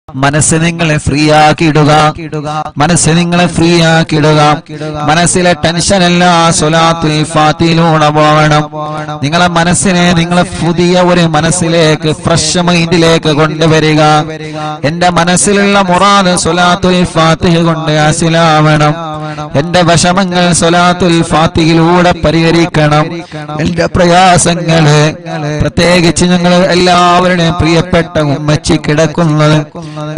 മനസ്സ് നിങ്ങളെ ഫ്രീ ആക്കിയിടുക, മനസ്സ് നിങ്ങളെ ഫ്രീ ആക്കിയിടുക. മനസ്സിലെ ടെൻഷൻ എല്ലാം സ്വലാത്തുൽ ഫാത്തിഹയിലൂടെ പോകണം. നിങ്ങളെ മനസ്സിനെ നിങ്ങളെ പുതിയ ഒരു മനസ്സിലേക്ക്, ഫ്രഷ് മൈൻഡിലേക്ക് കൊണ്ടുവരിക. എന്റെ മനസ്സിലുള്ള മുറാദ് സ്വലാത്തുൽ ഫാത്തിഹ കൊണ്ട് ഹാസിലാവണം. എന്റെ വിഷമങ്ങൾ സ്വലാത്തുൽ ഫാത്തിഹയിലൂടെ പരിഹരിക്കണം. എന്റെ പ്രയാസങ്ങള്, പ്രത്യേകിച്ച് ഞങ്ങൾ എല്ലാവരുടെയും പ്രിയപ്പെട്ട ഉമ്മച്ചി കിടക്കുന്നത്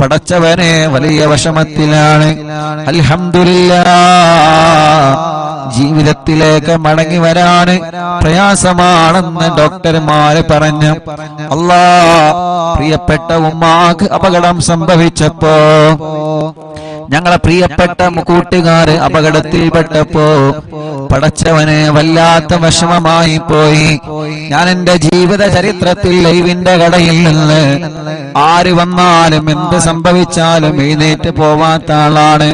പടച്ചവനെ വലിയ വിഷമത്തിലാണ്. അൽഹംദുലില്ലാഹ്, ജീവിതത്തിലേക്ക് മടങ്ങി വരാന് പ്രയാസമാണെന്ന് ഡോക്ടർമാര് പറഞ്ഞു. അല്ലാഹ്, പ്രിയപ്പെട്ട ഉമ്മാക്ക് അപകടം സംഭവിച്ചപ്പോ, ഞങ്ങളെ പ്രിയപ്പെട്ട കൂട്ടുകാര് അപകടത്തിൽപ്പെട്ടപ്പോ പടച്ചവനെ വല്ലാത്ത വിഷമമായി പോയി. ഞാൻ എന്റെ ജീവിത ചരിത്രത്തിൽ ലൈവിന്റെ കടയിൽ നിന്ന് ആര് വന്നാലും എന്ത് സംഭവിച്ചാലും എഴുന്നേറ്റ് പോവാത്ത ആളാണ്.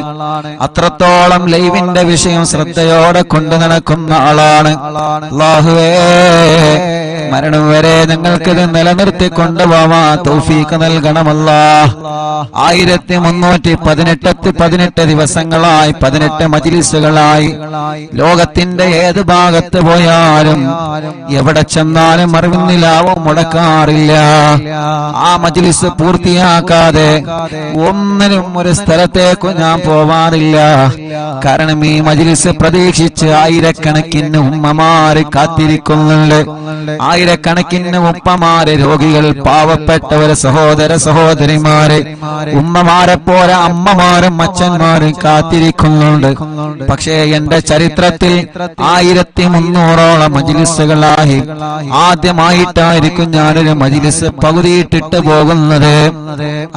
അത്രത്തോളം ലൈവിന്റെ വിഷയം ശ്രദ്ധയോടെ കൊണ്ടു നടക്കുന്ന ആളാണ്. അല്ലാഹുവേ, മരണം വരെ ഞങ്ങൾക്കിത് നിലനിർത്തി കൊണ്ടുപോവാ തൗഫീഖ് നൽകണമല്ലാഹ്. 1318 ദിവസങ്ങളായി, 18 മജ്‌ലിസുകളായി ലോകത്തിന്റെ ഏത് ഭാഗത്ത് പോയാലും എവിടെ ചെന്നാലും അറിവിന്നിലാവും മുടക്കാറില്ല. ആ മജ്‌ലിസ് പൂർത്തിയാക്കാതെ ഒന്നിനും ഒരു സ്ഥലത്തേക്കും ഞാൻ പോവാറില്ല. കാരണം ഈ മജ്‌ലിസ് പ്രതീക്ഷിച്ച് ആയിരക്കണക്കിന് ഉമ്മമാര് കാത്തിരിക്കുന്നുണ്ട്. ആയിരക്കണക്കിന് ഉപ്പമാര്, രോഗികൾ, പാവപ്പെട്ടവര്, സഹോദര സഹോദരിമാര്, ഉമ്മമാരെ പോലെ അമ്മമാരും അച്ഛന്മാരും കാത്തിരിക്കുന്നുണ്ട്. പക്ഷേ എന്റെ ചരിത്രത്തിൽ 1300ഓളം മജ്‌ലിസുകളായി ആദ്യമായിട്ടായിരിക്കും ഞാനൊരു മജ്‌ലിസ് പകുതിയിട്ടിട്ട് പോകുന്നത്.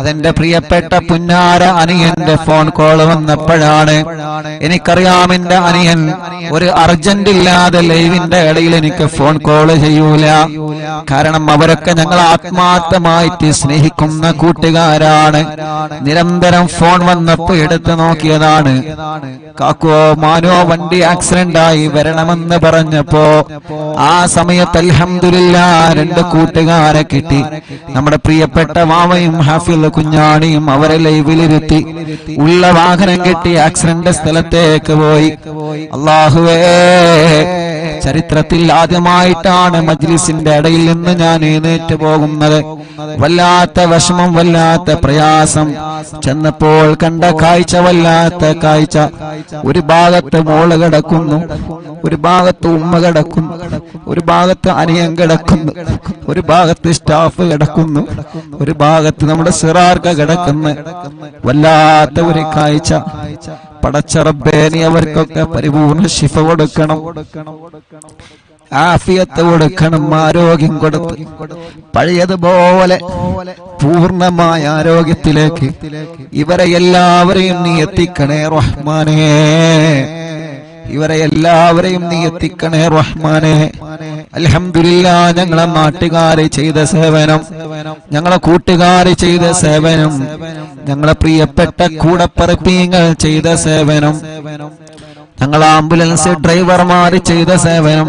അതെന്റെ പ്രിയപ്പെട്ട പുന്നാര അനിയന്റെ ഫോൺ കോൾ വന്നപ്പോഴാണ്. എനിക്കറിയാം എന്റെ അനിയൻ ഒരു അർജന്റ് ഇല്ലാതെ ലൈവിന്റെ ഇടയിൽ എനിക്ക് ഫോൺ കോൾ ചെയ്യൂല. കാരണം അവരൊക്കെ ഞങ്ങൾ ആത്മാർത്ഥമായിട്ട് സ്നേഹിക്കുന്ന കൂട്ടുകാരാണ്. നിരന്തരം ഫോൺ വന്നപ്പോ എടുത്തു നോക്കിയതാണ്. കാക്കോ മാനോ വണ്ടി ആക്സിഡന്റ് ആയി വരണമെന്ന് പറഞ്ഞപ്പോ ആ സമയത്ത് അൽഹംദുലില്ലാഹ് 2 കൂട്ടുകാരെ കിട്ടി. നമ്മുടെ പ്രിയപ്പെട്ട മാമയും ഹാഫിൽ കുഞ്ഞാണിയും അവരെ ലൈവിലിരുത്തി ഉള്ള വാഹനം കിട്ടി ആക്സിഡന്റ് സ്ഥലത്തേക്ക് പോയി. അല്ലാഹുവേ, ചരിത്രത്തിൽ ആദ്യമായിട്ടാണ് മജ്‌ലിസിന്റെ ഇടയിൽ നിന്ന് ഞാൻ എഴുന്നേറ്റ് പോകുന്നത്. വല്ലാത്ത വിഷമം, വല്ലാത്ത പ്രയാസം. ചെന്നപ്പോൾ കണ്ട കാഴ്ച വല്ലാത്ത കാഴ്ച. ഒരു ഭാഗത്ത് മോള് കിടക്കുന്നു, ഒരു ഭാഗത്ത് ഉമ്മ കിടക്കുന്നു, ഒരു ഭാഗത്ത് അനിയൻ കിടക്കുന്നു, ഒരു ഭാഗത്ത് സ്റ്റാഫ് കിടക്കുന്നു, ഒരു ഭാഗത്ത് നമ്മുടെ സിറാർക്ക കിടക്കുന്നു. വല്ലാത്ത ഒരു കാഴ്ച. പടച്ച റബ്ബേ, നീ അവർക്കൊക്കെ പരിപൂർണ്ണ ശിഫ കൊടുക്കണം, ആഫിയത്ത് കൊടുക്കണം, ആരോഗ്യം കൊടുത്ത് പഴയതുപോലെ പൂർണ്ണമായ ആരോഗ്യത്തിലേക്ക് ഇവരെ എല്ലാവരെയും നീ എത്തിക്കണേ റഹ്മാനേ. ഇവരെ എല്ലാവരെയും നീ എത്തിക്കണേ റഹ്മാനേ. അൽഹംദുലില്ലാഹ്, ഞങ്ങളെ നാട്ടുകാരെ ചെയ്ത സേവനം, ഞങ്ങളെ കൂട്ടുകാരെ ചെയ്ത സേവനം, ഞങ്ങളെ പ്രിയപ്പെട്ട കൂടപ്പറപ്പീങ്ങൾ ചെയ്ത സേവനം, ഞങ്ങൾ ആംബുലൻസ് ഡ്രൈവർമാര് ചെയ്ത സേവനം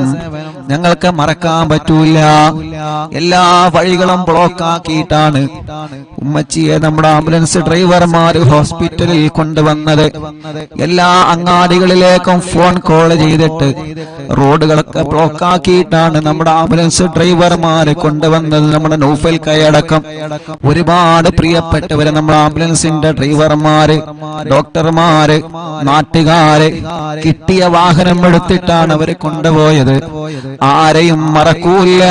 ഞങ്ങൾക്ക് മറക്കാൻ പറ്റൂല. എല്ലാ വഴികളും ബ്ലോക്ക് ആക്കിയിട്ടാണ് ഉമ്മച്ചിയെ നമ്മുടെ ആംബുലൻസ് ഡ്രൈവർമാര് ഹോസ്പിറ്റലിൽ കൊണ്ടുവന്നത്. എല്ലാ അങ്ങാടികളിലേക്കും ഫോൺ കോൾ ചെയ്തിട്ട് റോഡുകളൊക്കെ ബ്ലോക്ക് ആക്കിയിട്ടാണ് നമ്മുടെ ആംബുലൻസ് ഡ്രൈവർമാര് കൊണ്ടുവന്നത്. നമ്മുടെ നൗഫൽ കൈയടക്കം ഒരുപാട് പ്രിയപ്പെട്ടവര്, നമ്മുടെ ആംബുലൻസിന്റെ ഡ്രൈവർമാര്, ഡോക്ടർമാര്, നാട്ടുകാര് കിട്ടിയ വാഹനം എടുത്തിട്ടാണ് അവര് കൊണ്ടുപോയത്. ആരെയും മറക്കൂല.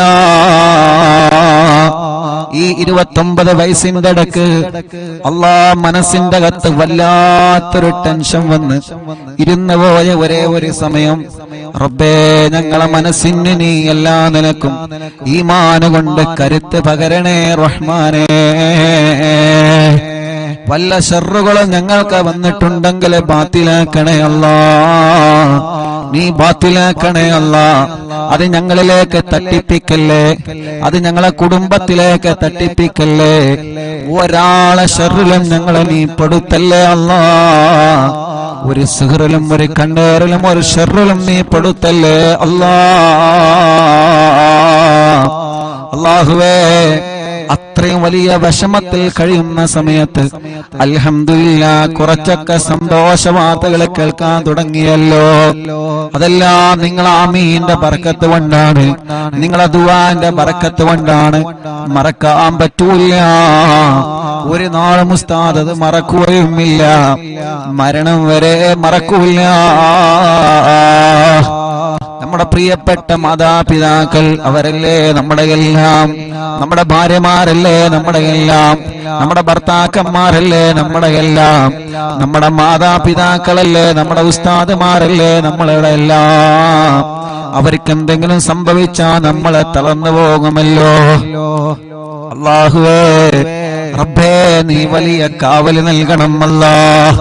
ഈ 29 വയസ്സിന്റെ ഇടക്ക് മനസ്സിന്റെ അകത്ത് വല്ലാത്തൊരു ടെൻഷൻ വന്ന് ഇരുന്നു പോയ ഒരേ ഒരു സമയം, റബ്ബേ, ഞങ്ങളെ മനസ്സിന് നീ എല്ലാ നിലക്കും ഈമാൻ കൊണ്ട് കരുത്ത് പകരണേ റഹ്മാനേ. വല്ല ശർറുകളും ഞങ്ങൾക്ക് വന്നിട്ടുണ്ടെങ്കിൽ ബാത്തിലാക്കണേ അല്ലാഹ്, നീ ബാത്തിലാക്കണേ അല്ലാഹ്. അത് ഞങ്ങളിലേക്ക് തട്ടിപ്പിക്കല്ലേ, അത് ഞങ്ങളെ കുടുംബത്തിലേക്ക് തട്ടിപ്പിക്കല്ലേ. ഒരാളെ ശർറിലും ഞങ്ങളെ നീ പെടുത്തല്ലേ അല്ലാഹ്. ഒരു സിഹറിലും ഒരു കണ്ണേറിലും ഒരു ശർറിലും നീ പെടുത്തല്ലേ അല്ലാഹ്. അല്ലാഹുവേ, അത്രയും വലിയ വിഷമത്തിൽ കഴിയുന്ന സമയത്ത് അൽഹംദുലില്ലാഹ് കുറച്ചൊക്കെ സന്തോഷ വാർത്തകൾ കേൾക്കാൻ തുടങ്ങിയല്ലോ. അതെല്ലാം നിങ്ങൾ ആമീന്റെ ബർക്കത്ത് കൊണ്ടാണ്, നിങ്ങളെ ദുആന്റെ ബർക്കത്ത് കൊണ്ടാണ്. മറക്കാൻ പറ്റൂല, ഒരു നാളും ഉസ്താദ് അത് മറക്കുകയുമില്ല, മരണം വരെ മറക്കൂല. നമ്മുടെ പ്രിയപ്പെട്ട മാതാപിതാക്കൾ അവരല്ലേ നമ്മുടെ എല്ലാം, നമ്മുടെ ഭാര്യമാരല്ലേ നമ്മുടെ എല്ലാം, നമ്മുടെ ഭർത്താക്കന്മാരല്ലേ നമ്മുടെ എല്ലാം, നമ്മുടെ മാതാപിതാക്കളല്ലേ നമ്മുടെ ഉസ്താദുമാരല്ലേ നമ്മളുടെ എല്ലാം. അവർക്ക് എന്തെങ്കിലും സംഭവിച്ചാൽ നമ്മളെ തളർന്നു പോകുമല്ലോ. അല്ലാഹുവേ റബ്ബേ നീ വലിയ കാവല് നൽകണം അല്ലാഹ്,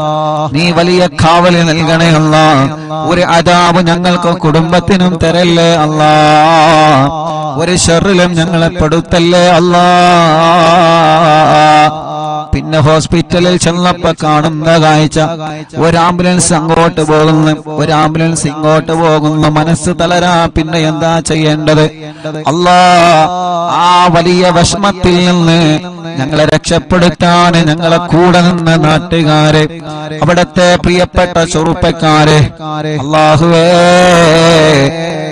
നീ വലിയ കാവല് നൽകണേ അല്ലാഹ്. ഒരു അദാബ് ഞങ്ങൾക്ക് കുടുംബത്തിനും തരല്ലേ അല്ലാഹ്, ഒരു ശർറിലും ഞങ്ങളെ പെടുത്തല്ലേ അല്ലാഹ്. പിന്നെ ഹോസ്പിറ്റലിൽ ചെന്നപ്പോ കാണുന്ന കാഴ്ച, ഒരു ആംബുലൻസ് അങ്ങോട്ട് പോകുന്നു, ഒരു ആംബുലൻസ് ഇങ്ങോട്ട് പോകുന്നു. മനസ്സ് തളരാ, പിന്നെ എന്താ ചെയ്യേണ്ടത്? അല്ലാഹ് ആ വലിയ വിഷമത്തിൽ നിന്ന് ഞങ്ങളെ രക്ഷപ്പെടുത്താൻ ഞങ്ങളെ കൂടെ നിന്ന് നാട്ടുകാരെ, അവിടത്തെ പ്രിയപ്പെട്ട ചെറുപ്പക്കാരെ, അല്ലാഹുവേ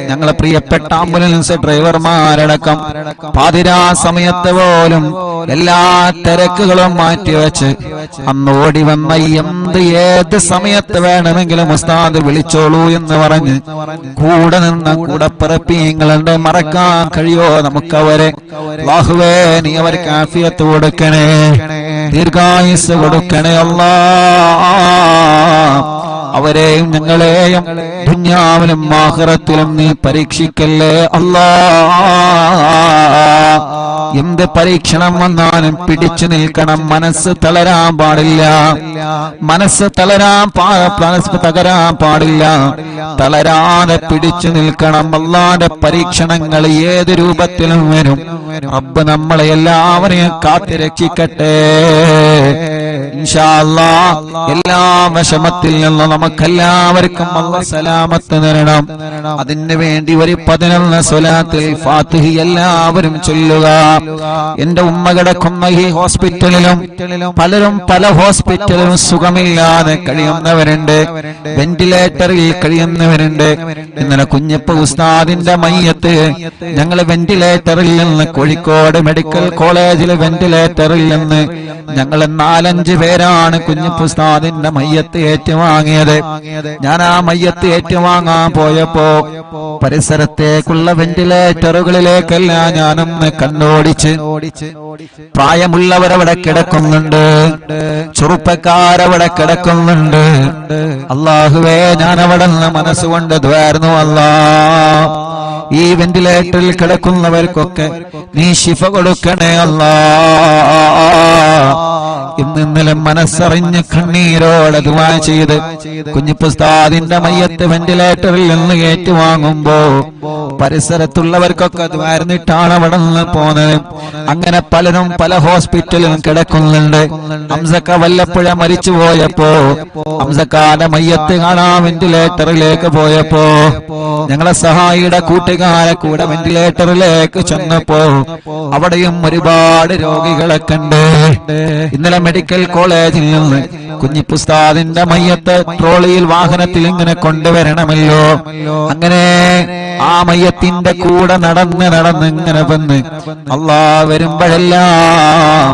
ഞങ്ങളെ പ്രിയപ്പെട്ട ആംബുലൻസ് ഡ്രൈവർമാരടക്കം പാതിരാ സമയത്ത് പോലും എല്ലാ തിരക്കുകളും മാറ്റിവെച്ച് അന്ന് ഓടി വന്ന ഏത് സമയത്ത് വേണമെങ്കിലും ഉസ്താദ് വിളിച്ചോളൂ എന്ന് പറഞ്ഞ് കൂടെ നിന്ന കൂടപ്പിറപ്പിങ്ങളുടെ മറക്കാൻ കഴിയോ നമുക്കവരെ? അല്ലാഹുവേ നീ അവർക്ക് ആഫിയത്ത് കൊടുക്കണേ, ദീർഘായുസ് കൊടുക്കണേ അല്ലാഹ്. അവരെയും ഞങ്ങളെയും ദുനിയാവിലും ആഖിറത്തിലും നീ പരീക്ഷിക്കല്ലേ അല്ലാഹ്. എന്ത് പരീക്ഷണം വന്നാലും പിടിച്ചു നിൽക്കണം, മനസ്സ് തളരാൻ പാടില്ല, മനസ്സ് തകരാൻ പാടില്ല, തളരാതെ പിടിച്ചു നിൽക്കണം. അല്ലാഹുവിന്റെ പരീക്ഷണങ്ങൾ ഏത് രൂപത്തിലും വരും. റബ്ബ് നമ്മളെ എല്ലാവരെയും കാത്തുരക്ഷിക്കട്ടെ ഇൻഷാ അല്ലാഹ്. എല്ലാ വിഷമത്തിൽ നിന്ന് നമുക്കെല്ലാവർക്കും അല്ലാഹ് സലാമത്ത് തരണം. അതിനു വേണ്ടി ഒരു 11 സ്വലാത്തുൽ ഫാത്തിഹ എല്ലാവരും ചൊല്ലുക. എന്റെ ഉമ്മ കിടക്കുന്ന ഈ ഹോസ്പിറ്റലിലും പലരും പല ഹോസ്പിറ്റലിലും സുഖമില്ലാതെ കഴിയുന്നവരുണ്ട്, വെന്റിലേറ്ററിൽ കഴിയുന്നവരുണ്ട്. ഇന്നലെ കുഞ്ഞപ്പ ഉസ്താദിന്റെ മയ്യത്ത് ഞങ്ങൾ വെന്റിലേറ്ററിൽ നിന്ന്, കോഴിക്കോട് മെഡിക്കൽ കോളേജിലെ വെന്റിലേറ്ററിൽ നിന്ന് ഞങ്ങൾ 4-5 പേരാണ് കുഞ്ഞപ്പ ഉസ്താദിന്റെ മയ്യത്ത് ഏറ്റുവാങ്ങിയത്. ഞാൻ ആ മയ്യത്ത് ഏറ്റുവാങ്ങാൻ പോയപ്പോ പരിസരത്തേക്കുള്ള വെന്റിലേറ്ററുകളിലേക്കെല്ലാം ഞാനൊന്ന് കണ്ണോടിച്ച്, പ്രായമുള്ളവരവിടെ കിടക്കുന്നുണ്ട്, ചെറുപ്പക്കാരവിടെ കിടക്കുന്നുണ്ട്. അല്ലാഹുവേ ഞാൻ അവിടെ നിന്ന് മനസ്സുകൊണ്ട് ദ്വാരുന്നു അല്ലാഹ്, ഈ വെന്റിലേറ്ററിൽ കിടക്കുന്നവർക്കൊക്കെ നീ ശിഫ കൊടുക്കണേ അല്ലാഹ്. ഇന്നലെ മനസ്സറിഞ്ഞ് കണ്ണീരോടെ ദുആ ചെയ്ത് കുഞ്ഞിപ്പുസ്താദിന്റെ മയ്യത്ത് വെന്റിലേറ്ററിൽ നിന്ന് ഏറ്റുവാങ്ങുമ്പോ പരിസരത്തുള്ളവർക്കൊക്കെ ദ്വാരന്നിട്ടാണ് അവിടെ നിന്ന് പോന്നത്. അങ്ങനെ പലരും പല ഹോസ്പിറ്റലിലും കിടക്കുന്നുണ്ട്. ഹംസക്ക വല്ലപ്പുഴ മരിച്ചു പോയപ്പോ ഹംസക്കാന്റെ മയ്യത്ത് കാണാൻ വെന്റിലേറ്ററിലേക്ക് പോയപ്പോ ഞങ്ങളെ സഹായിയുടെ കൂട്ടുകാരെ കൂടെ വെന്റിലേറ്ററിലേക്ക് ചെന്നപ്പോ അവിടെയും ഒരുപാട് രോഗികളെ കണ്ട്. ഇന്നലെ മെഡിക്കൽ കോളേജിൽ നിന്ന് കുഞ്ഞിപ്പുസ്താദിന്റെ മയ്യത്ത് ട്രോളിയിൽ വാഹനത്തിൽ ഇങ്ങനെ കൊണ്ടുവരണമല്ലോ. അങ്ങനെ ആ മയ്യത്തിന്റെ കൂടെ നടന്ന് ഇങ്ങനെ വന്ന് അല്ലാഹ് വരുമ്പോഴെല്ലാം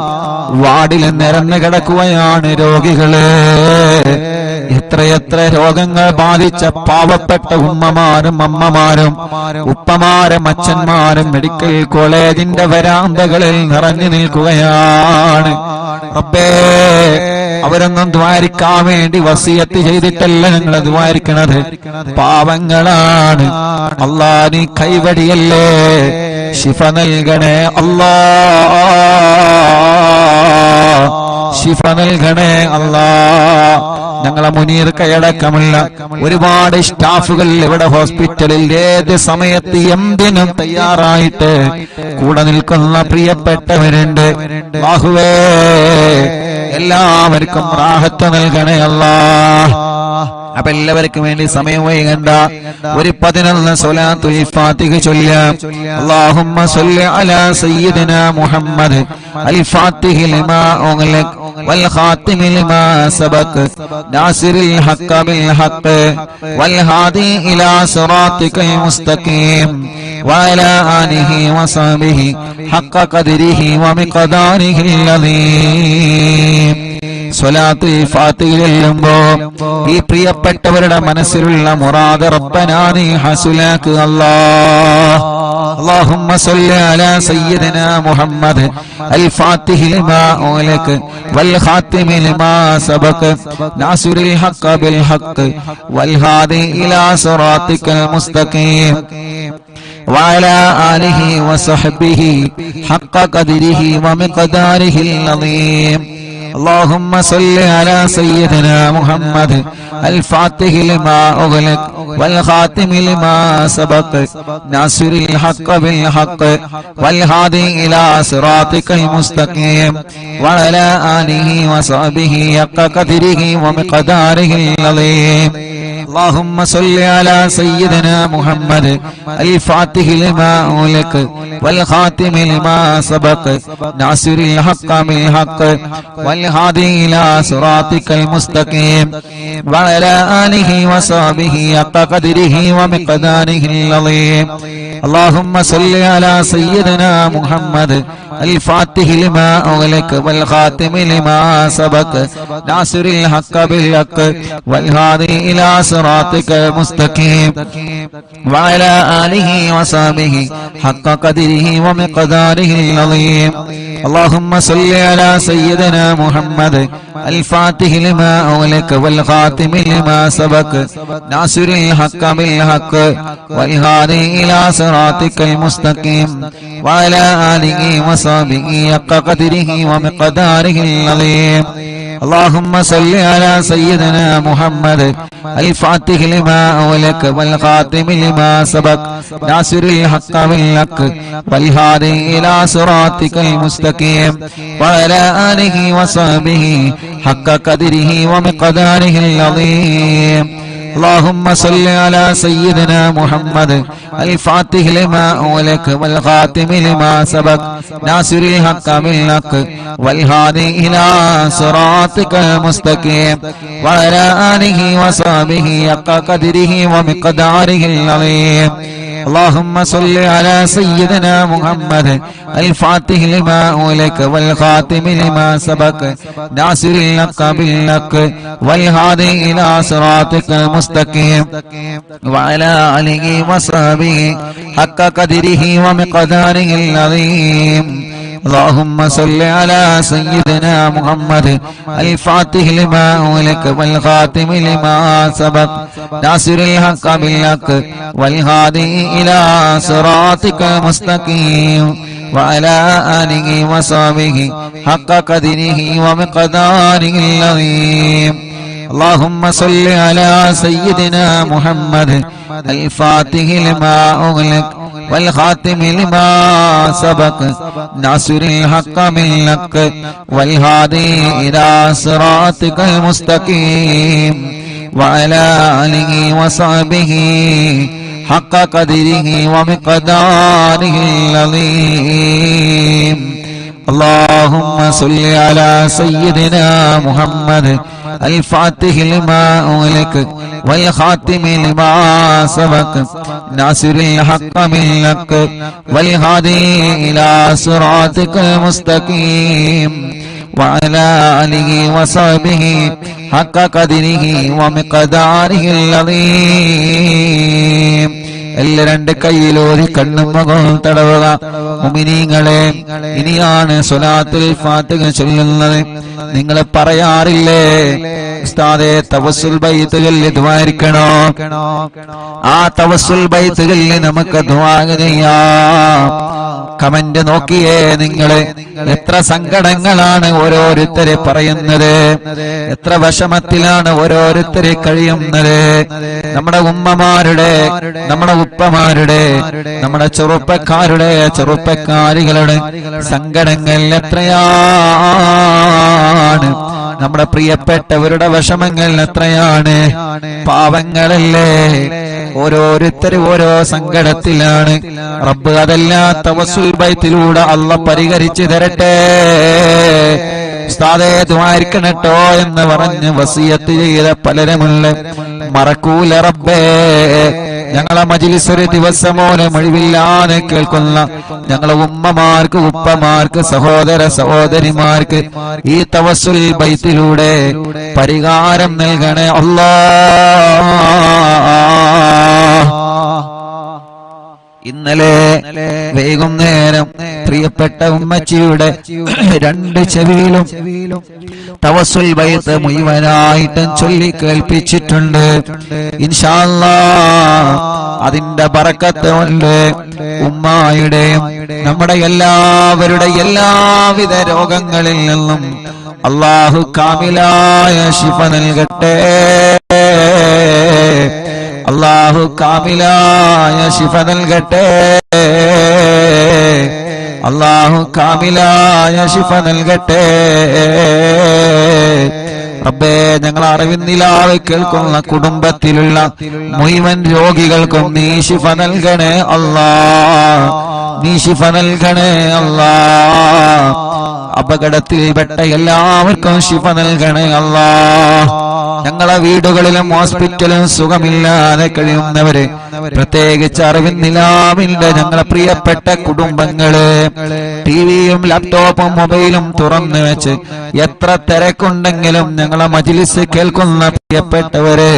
വാർഡിൽ നിരന്ന് കിടക്കുകയാണ് രോഗികള്. എത്രയെത്ര രോഗങ്ങൾ ബാധിച്ച പാവപ്പെട്ട ഉമ്മമാരും അമ്മമാരും ഉപ്പമാരും അച്ഛന്മാരും മെഡിക്കൽ കോളേജിന്റെ വരാന്തകളിൽ നിറഞ്ഞു നിൽക്കുകയാണ്. റബ്ബേ അവരൊന്നും ദ്വാരിക്കാൻ വേണ്ടി വസിയത്ത് ചെയ്തിട്ടല്ല ഞങ്ങൾ ദ്വാരിക്കണത്, പാവങ്ങളാണ്. അല്ലാഹ് നീ കൈവടിയല്ലേ, ശിഫ നൽകണേ അല്ലാഹ്, ശിഫ നൽകണേ അല്ലാഹ്. ഞങ്ങളെ മുനീർ കൈയടക്കമുള്ള ഒരുപാട് സ്റ്റാഫുകൾ ഇവിടെ ഹോസ്പിറ്റലിൽ ഏത് സമയത്ത് എന്തിനും തയ്യാറായിട്ട് കൂടെ നിൽക്കുന്ന പ്രിയപ്പെട്ടവരുണ്ട്. അല്ലാഹുവേ എല്ലാവർക്കും റാഹത്ത് നൽകണേ അല്ലാഹ്. അപ്പൊ എല്ലാവർക്കും വേണ്ടി സമയം വൈകണ്ട, ഒരു 11 സ്വലാത്തുൽ ഫാത്തിഹ ചൊല്ലാം. അല്ലാഹുമ്മ സ്വല്ലി അലാ സയ്യിദിനാ മുഹമ്മദ് അൽ ഫാത്തിഹി ലിമാ ഉഗ്ലിഖ വൽ ഖാതിമി ലിമാ സബഖ നാസിറിൽ ഹഖ്ഖ ബിൽ ഹഖ് വൽ ഹാദി ഇലാ സിറാത്തിക്കൽ മുസ്തഖീം വഅലാ ആലിഹി വസഹ്ബിഹി ഹഖ്ഖ ഖദ്രിഹി വമിഖ്ദാരിഹിൽ അദീം. സ്വലാത്തുൽ ഫാത്തിഹ ചൊല്ലുമ്പോ ഈ പ്രിയപ്പെട്ടവരുടെ മനസ്സിലുള്ള മുറാദ് റബ്ബനാ നീ ഹസുലാക്ക് അല്ലാഹ്. اللهم صل على سيدنا محمد الفاتح لما أغلق والخاتم لما سبق ناصر الحق بالحق والهادي إلى صراطك المستقيم وعلى آله وصحبه حق قدره ومقداره العظيم. اللهم صل على سيدنا محمد الفاتح لما أغلق والخاتم لما سبق ناصر الحق بالحق والهادي إلى صراطك المستقيم وعلى آله وصحبه حق قدره ومقداره العظيم. اللهم صل على سيدنا محمد الفاتح لما أغلق والخاتم لما سبق ناصر الحق بالحق والهادي إلى صراطك المستقيم وعلى آله وصحبه حق قدره ومقداره العظيم. اللهم صل على سيدنا محمد الفاتح لما أغلق والخاتم لما سبق ناصر الحق بالحق والهادي إلى صراطك المستقيم وعلى آله وصحبه حق قدره ومقداره العظيم. اللهم صل على سيدنا محمد الفاتح لما أغلق والخاتم لما سبق ناصر الحق بالحق والهادي إلى صراطك المستقيم وعلى آله وصحبه حق قدره ومقداره العظيم. اللهم صل على سيدنا محمد الفاتح لما أغلق والخاتم لما سبق ناصر الحق بالحق والهادي إلى صراطك المستقيم وعلى آله وصحبه حق قدره ومقداره العظيم. اللهم صل على سيدنا محمد الفاتح لما أغلق والخاتم لما سبق ناصر الحق بالحق والهادي إلى صراطك المستقيم وعلى آله وصحبه حق قدره ومقداره العظيم. اللهم صل على سيدنا محمد الفاتح لما أغلق والخاتم لما سبق ناصر الحق بالحق والهادي إلى صراطك المستقيم وعلى آله وصحبه حق قدره ومقداره العظيم. اللهم صل على سيدنا محمد الفاتح لما أغلق والخاتم لما سبق ناصر الحق بالحق والهادي إلى صراطك المستقيم وعلى آله وصحبه حق قدره ومقداره العظيم. اللهم صل على سيدنا محمد الفاتح لما أغلق والخاتم لما سبق ناصر الحق بالحق والهادي إلى صراطك المستقيم وعلى آله وصحبه حق قدره ومقداره العظيم. اللهم صل على سيدنا محمد الفاتح لما أغلق والخاتم لما سبق ناصر الحق بالحق والهادي إلى صراطك المستقيم وعلى آله وصحبه حق قدره ومقداره العظيم. എല്ലാ രണ്ട് കൈയിലോരി കണ്ണും മുഖവും തടവുക. മുഅ്മിനീങ്ങളെ, ഇനിയാണ് സ്വലാത്തുൽ ഫാത്തിഹ ചൊല്ലുന്നത്. നിങ്ങൾ പറയാറില്ലേ ഉസ്താദേ തവസ്സുൽ ബൈത്ത് ചൊല്ലി ദുആയിരിക്കണോ? ആ തവസ്സുൽ ബൈത്ത് ചൊല്ലി നമുക്ക് ദുആ ചെയ്യാം. കമന്റ് നോക്കിയേ നിങ്ങള്, എത്ര സങ്കടങ്ങളാണ് ഓരോരുത്തരെ പറയുന്നത്, എത്ര വിഷമത്തിലാണ് ഓരോരുത്തരെ കഴിയുന്നത്. നമ്മുടെ ഉമ്മമാരുടെ, നമ്മുടെ ഉപ്പമാരുടെ, നമ്മുടെ ചെറുപ്പക്കാരുടെ, ചെറുപ്പക്കാരികളുടെ സങ്കടങ്ങൾ എത്രയാണ്. നമ്മുടെ പ്രിയപ്പെട്ടവരുടെ വിഷമങ്ങൾ എത്രയാണ്. പാവങ്ങളല്ലേ, ഓരോരുത്തരും ഓരോ സങ്കടത്തിലാണ്. റബ്ബ് അതെല്ലാം തവസ്സുൽ ബൈത്തിലൂടെ അല്ലാഹ് പരിഹരിച്ചു തരട്ടെ. ഉസ്താദേ ദുആയിരിക്കണട്ടോ എന്ന് പറഞ്ഞ് വസിയത്ത് ചെയ്ത പലരുമുള്ള മറക്കൂല റബ്ബേ. ഞങ്ങളെ മജ്ലിസ് ഒരു ദിവസമോനെ മൊഴിവില്ലാതെ കേൾക്കുന്ന ഞങ്ങളെ ഉമ്മമാർക്ക്, ഉപ്പമാർക്ക്, സഹോദര സഹോദരിമാർക്ക് ഈ തവസ്സുൽ ബൈത്തിലൂടെ പരിഹാരം നൽകണേ അല്ലാഹ്. ഇന്നലെ വൈകുന്നേരം പ്രിയപ്പെട്ട ഉമ്മച്ചിയുടെ 2 ചെവിയിലും തവസ്സുൽ ബൈത്ത് മുഴുവനായിട്ടും ചൊല്ലി കേൾപ്പിച്ചിട്ടുണ്ട്. ഇൻഷാ അല്ലാഹ് അതിന്റെ ബറക്കത്ത് കൊണ്ട് ഉമ്മായുടെയും നമ്മുടെ എല്ലാവരുടെ എല്ലാവിധ രോഗങ്ങളിൽ നിന്നും അല്ലാഹു കാമിലായ ശിഫ നൽകട്ടെ. അല്ലാഹു കാമിലായ ശിഫ നൽകട്ടെ. അല്ലാഹു കാമിലായ ശിഫ നൽകട്ടെ. റബ്ബേ, ഞങ്ങൾ അറിവിന്നിലാവ് കേൾക്കുന്ന കുടുംബത്തിലുള്ള മുഴുവൻ രോഗികൾക്കും നീ ശിഫ നൽകണേ അല്ലാഹ്. നീ ശിഫ നൽകണേ അല്ലാഹ്. അപകടത്തിൽപ്പെട്ട എല്ലാവർക്കും ശിഫ നൽകണേ അല്ലാഹ്. ഞങ്ങളെ വീടുകളിലും ഹോസ്പിറ്റലും സുഖമില്ലാതെ കഴിയുന്നവര്, പ്രത്യേകിച്ച് അറിവിന്നിലാവിന്റെ ഞങ്ങളെ പ്രിയപ്പെട്ട കുടുംബങ്ങള് ടിവിയും ലാപ്ടോപ്പും മൊബൈലും തുറന്നു വെച്ച് എത്ര തിരക്കുണ്ടെങ്കിലും ഞങ്ങളെ മജ്ലിസ് കേൾക്കുന്ന പ്രിയപ്പെട്ടവര്,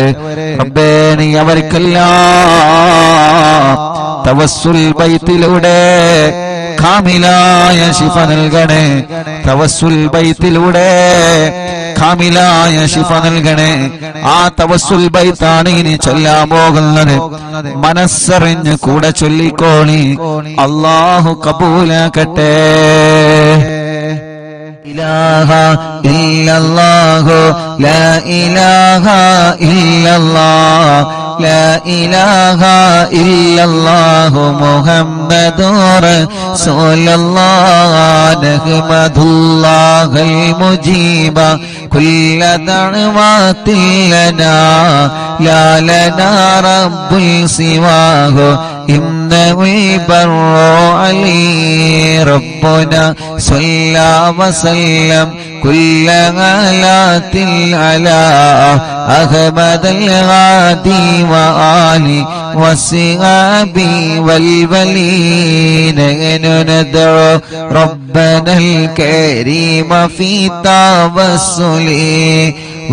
റബ്ബേ നീ അവർക്കെല്ലാം തവസ്സുൽ ബൈത്തിലൂടെ കാമിലായ ശിഫ നൽകണേ. തവസ്സുൽ ബൈത്തിലൂടെ കാമിലായ ശിഫ നൽകണേ. ആ തവസ്സുൽ ബൈത്താണ് ഇനി ചൊല്ലാൻ പോകുന്നത്. മനസ്സറിഞ്ഞ് കൂടെ ചൊല്ലിക്കോളി. അല്ലാഹു കബൂലാക്കട്ടെ. ഇലാഹ ഇല്ലല്ലാഹു ലാ ഇലാഹ ഇല്ലല്ലാഹ് ലാ ഇലാഹ ഇല്ലല്ലാഹു മുഹമ്മദുർ റസൂലുള്ളാഹ് നഹ്മദുല്ലാഹൽ മുജീബ കുല്ല ദഅവാതിൻ ലനാ ലാ ലനാ റബ്ബുൽ സിവാഹു ഇന്നഹു ബർറു അലി റബ്ബുനാ സ്വല്ലാ വസല്ലം കുല്ല ഗലാത്തിൽ അലാ അഹ്മദൽ ഗാദി വആലി വസിഹാബി വൽവലീന നദഉ റബ്ബനൽ കരീമ ഫീ തവസ്സുലി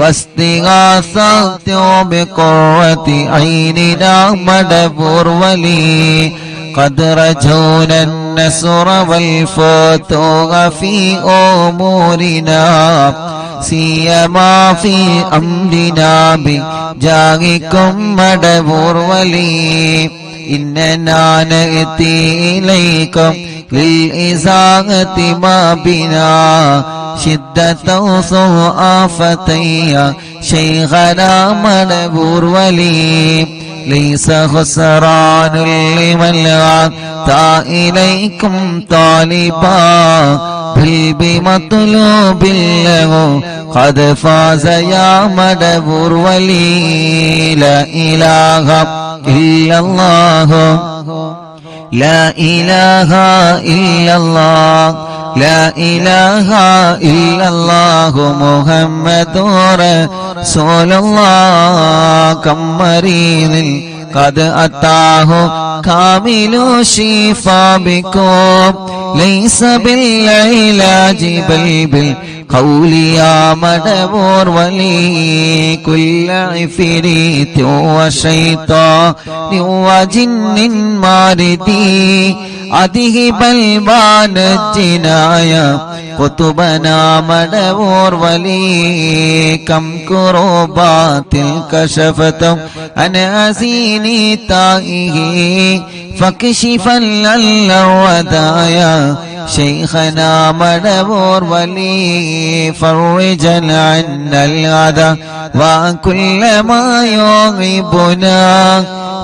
വസ്തിഗാസത്തു ബിഖുവതി ഐനിനാ മദബൂർ വലി قد رجونا النصر والفتوح في أمورنا سيما في أمرنا بجاهكم مدبور ولي إننا نأتي إليكم للإزاغة ما بنا شدة آفتي شيخنا مدبور ولي ليس خسران لمن أتى إليكم طالبا بل بمطلوب له قد فاز يا مدبور ولي لا إله إلا الله لا إله إلا الله لا إله إلا الله محمد رسول الله كم مريض قد أتاه كامل الشفاء بكم ليس بالعلاج بل بالقول يا مدبور ولي كل عفريت وشيطان وجن ماردي أذهب البان الجنايا قطبنا مدبور ولي كم كروبات كشفتم عن أزيني تائه فكشفا للودايا شيخنا مدبور ولي فرجا عنا الأذى وكل ما يغيبنا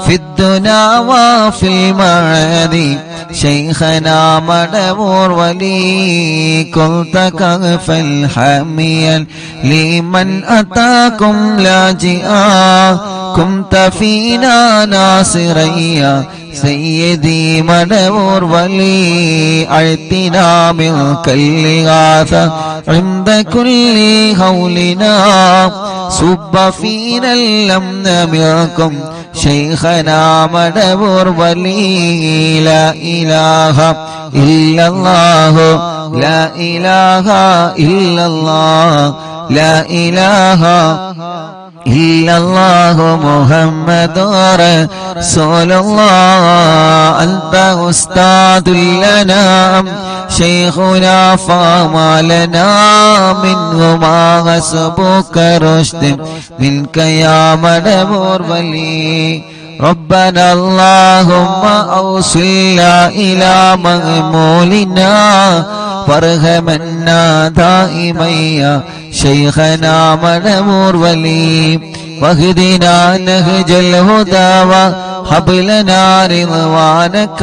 في الدنا وفي المعاد شيخنا مدبور ولي كنت كغفا حاميا لمن أتاكم لاجئا كنت فينا ناصريا سيدي مدبور ولي أعطنا منك الإغاثة عند كل هولنا صب فينا الأمن منكم شيخنا مدبور ولي لا إله إلا الله لا إله إلا الله لا إله إلا الله محمد رسول الله أنت أستاذ لنا شيخنا فما لنا منه ما حسبك رشد منك يا مدبور ولي ربنا اللهم أوصلنا إلى مغمولنا وارحمنا دائما يا شيخنا مدبور ولي واهدنا نهج الهدى وهب لنا رضوانك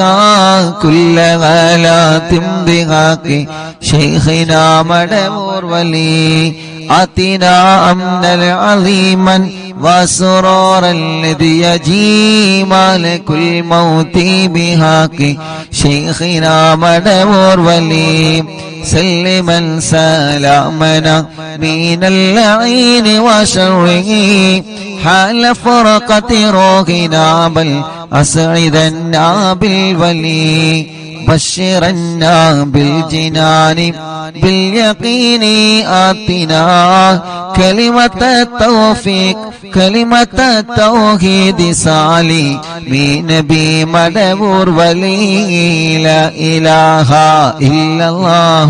كل غلات بحق شيخنا مدبور ولي آتنا أمنا عظيما وسرورا الذي يجي مالك الموت بحق شيخنا مدبور ولي سلما سلامنا من اللعين وشره حال فرقة روحنا بل أسعدنا بالولي بشرنا بالجنان باليقين آتنا كلمة التوفيق كلمة التوحيد سالي من نبي مدبور ولي لا إله إلا الله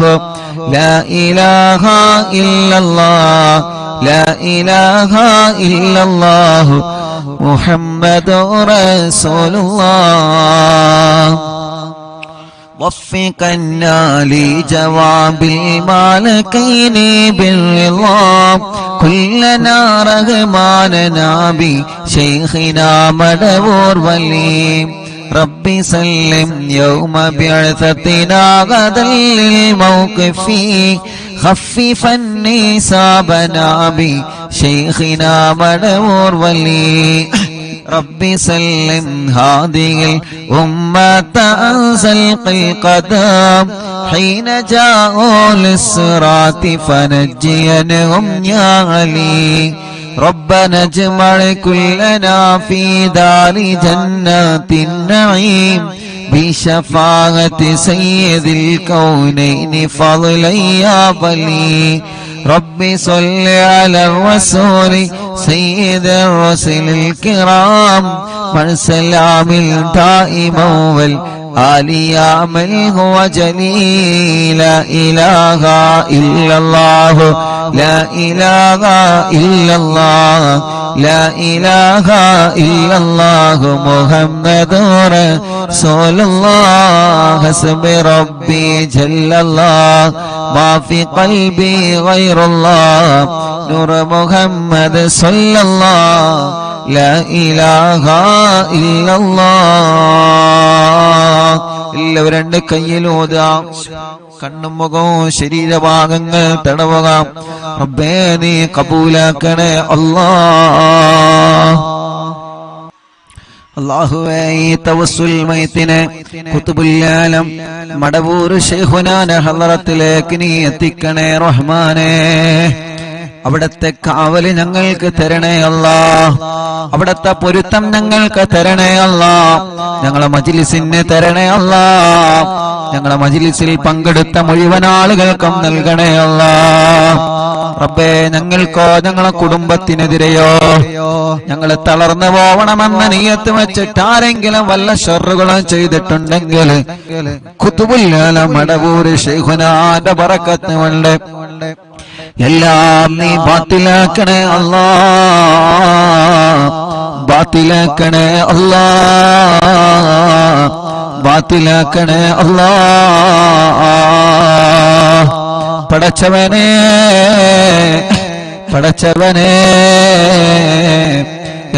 لا إله إلا الله لا إله إلا الله محمد رسول الله وفقنا لجواب المالكين بالرضا كلنا رغماننا بشيخنا مدبور ولي ربي سلم يوم بعثتنا غدا للموقف خففا نسابنا بشيخنا مدبور ولي ربي سلم هذه الأمة أنزل القدم حين جاءوا للصراط فنجينهم يا علي ربنا اجمع كلنا في دار جنات النعيم بشفاعة سيد الكونين فضلا يا ولي ربي صل على الرسول سيد الرسل الكرام من سلام دائما والآل يا من هو جليل لا إله إلا الله لا إله إلا الله لا إله إلا الله محمد رسول الله حسب ربي جل الله ما في قلبي غير الله نور محمد صلى الله لا إله إلا الله എല്ലാവരും രണ്ട് കയ്യിലൂതാം കണ്ണും മുഖവും ശരീരഭാഗങ്ങൾ തടവുക റബ്ബേ നീ കബൂലാക്കണേ അല്ലാഹ് അല്ലാഹുവേ ഈ തവസ്സുൽ മൈത്തിനെ ഖുതുബുൽ ആലം മടവൂർ ശൈഖുനാന്റെ ഹളറത്തിലേക്ക് നീ എത്തിക്കണേ റഹ്മാനേ അവിടത്തെ കാവല് ഞങ്ങൾക്ക് തരണേ അല്ലാഹ് അവിടത്തെ പൊരുത്തം ഞങ്ങൾക്ക് തരണേ അല്ലാഹ് ഞങ്ങളെ മജ്ലിസിന് തരണേ അല്ലാഹ് ഞങ്ങളെ മജ്ലിസിൽ പങ്കെടുത്ത മുഴുവൻ ആളുകൾക്കും നൽകണേ അല്ലാഹ് റബ്ബേ ഞങ്ങൾക്കോ ഞങ്ങളെ കുടുംബത്തിനെതിരെയോ ഞങ്ങൾ തളർന്നു പോവണമെന്ന നിയത്ത് വെച്ചിട്ട് ആരെങ്കിലും വല്ല ഷർറുകളും ചെയ്തിട്ടുണ്ടെങ്കിൽ ഖുതുബുൽ ആലം മടവൂർ ശൈഖുനാന്റെ ബറക്കത്ത് കൊണ്ട് എല്ലാം നീ ബാത്തിലാക്കണേ അല്ലാഹ് ബാത്തിലാക്കണേ അല്ലാഹ് ബാത്തിലാക്കണേ അല്ലാഹ് പടച്ചവനേ പടച്ചവനേ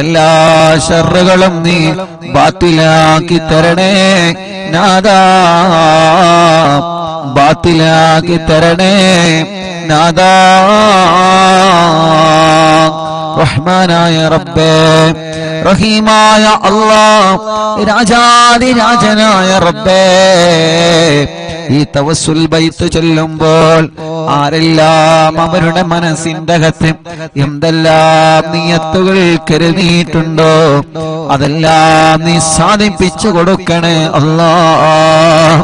എല്ലാ ശർറുകളും നീ ബാത്തിലാക്കി തരണേ നാദാ, ബാത്തിലാക്കി തരണേ നാദാ. റഹ്മാനായ റബ്ബേ, റഹീമായ അല്ലാഹ്, രാജാധിരാജനായ റബ്ബേ, ഈ തവസ്സുൽ ബൈത്ത് ചൊല്ലുമ്പോൾ ആരെല്ലാം അവരുടെ മനസ്സിന്റെ അകത്ത് എന്തെല്ലാം നിയത്തുകൾ കരുതിയിട്ടുണ്ടോ അതെല്ലാം നീ സാധിപ്പിച്ചു കൊടുക്കണേ അല്ലാഹ്.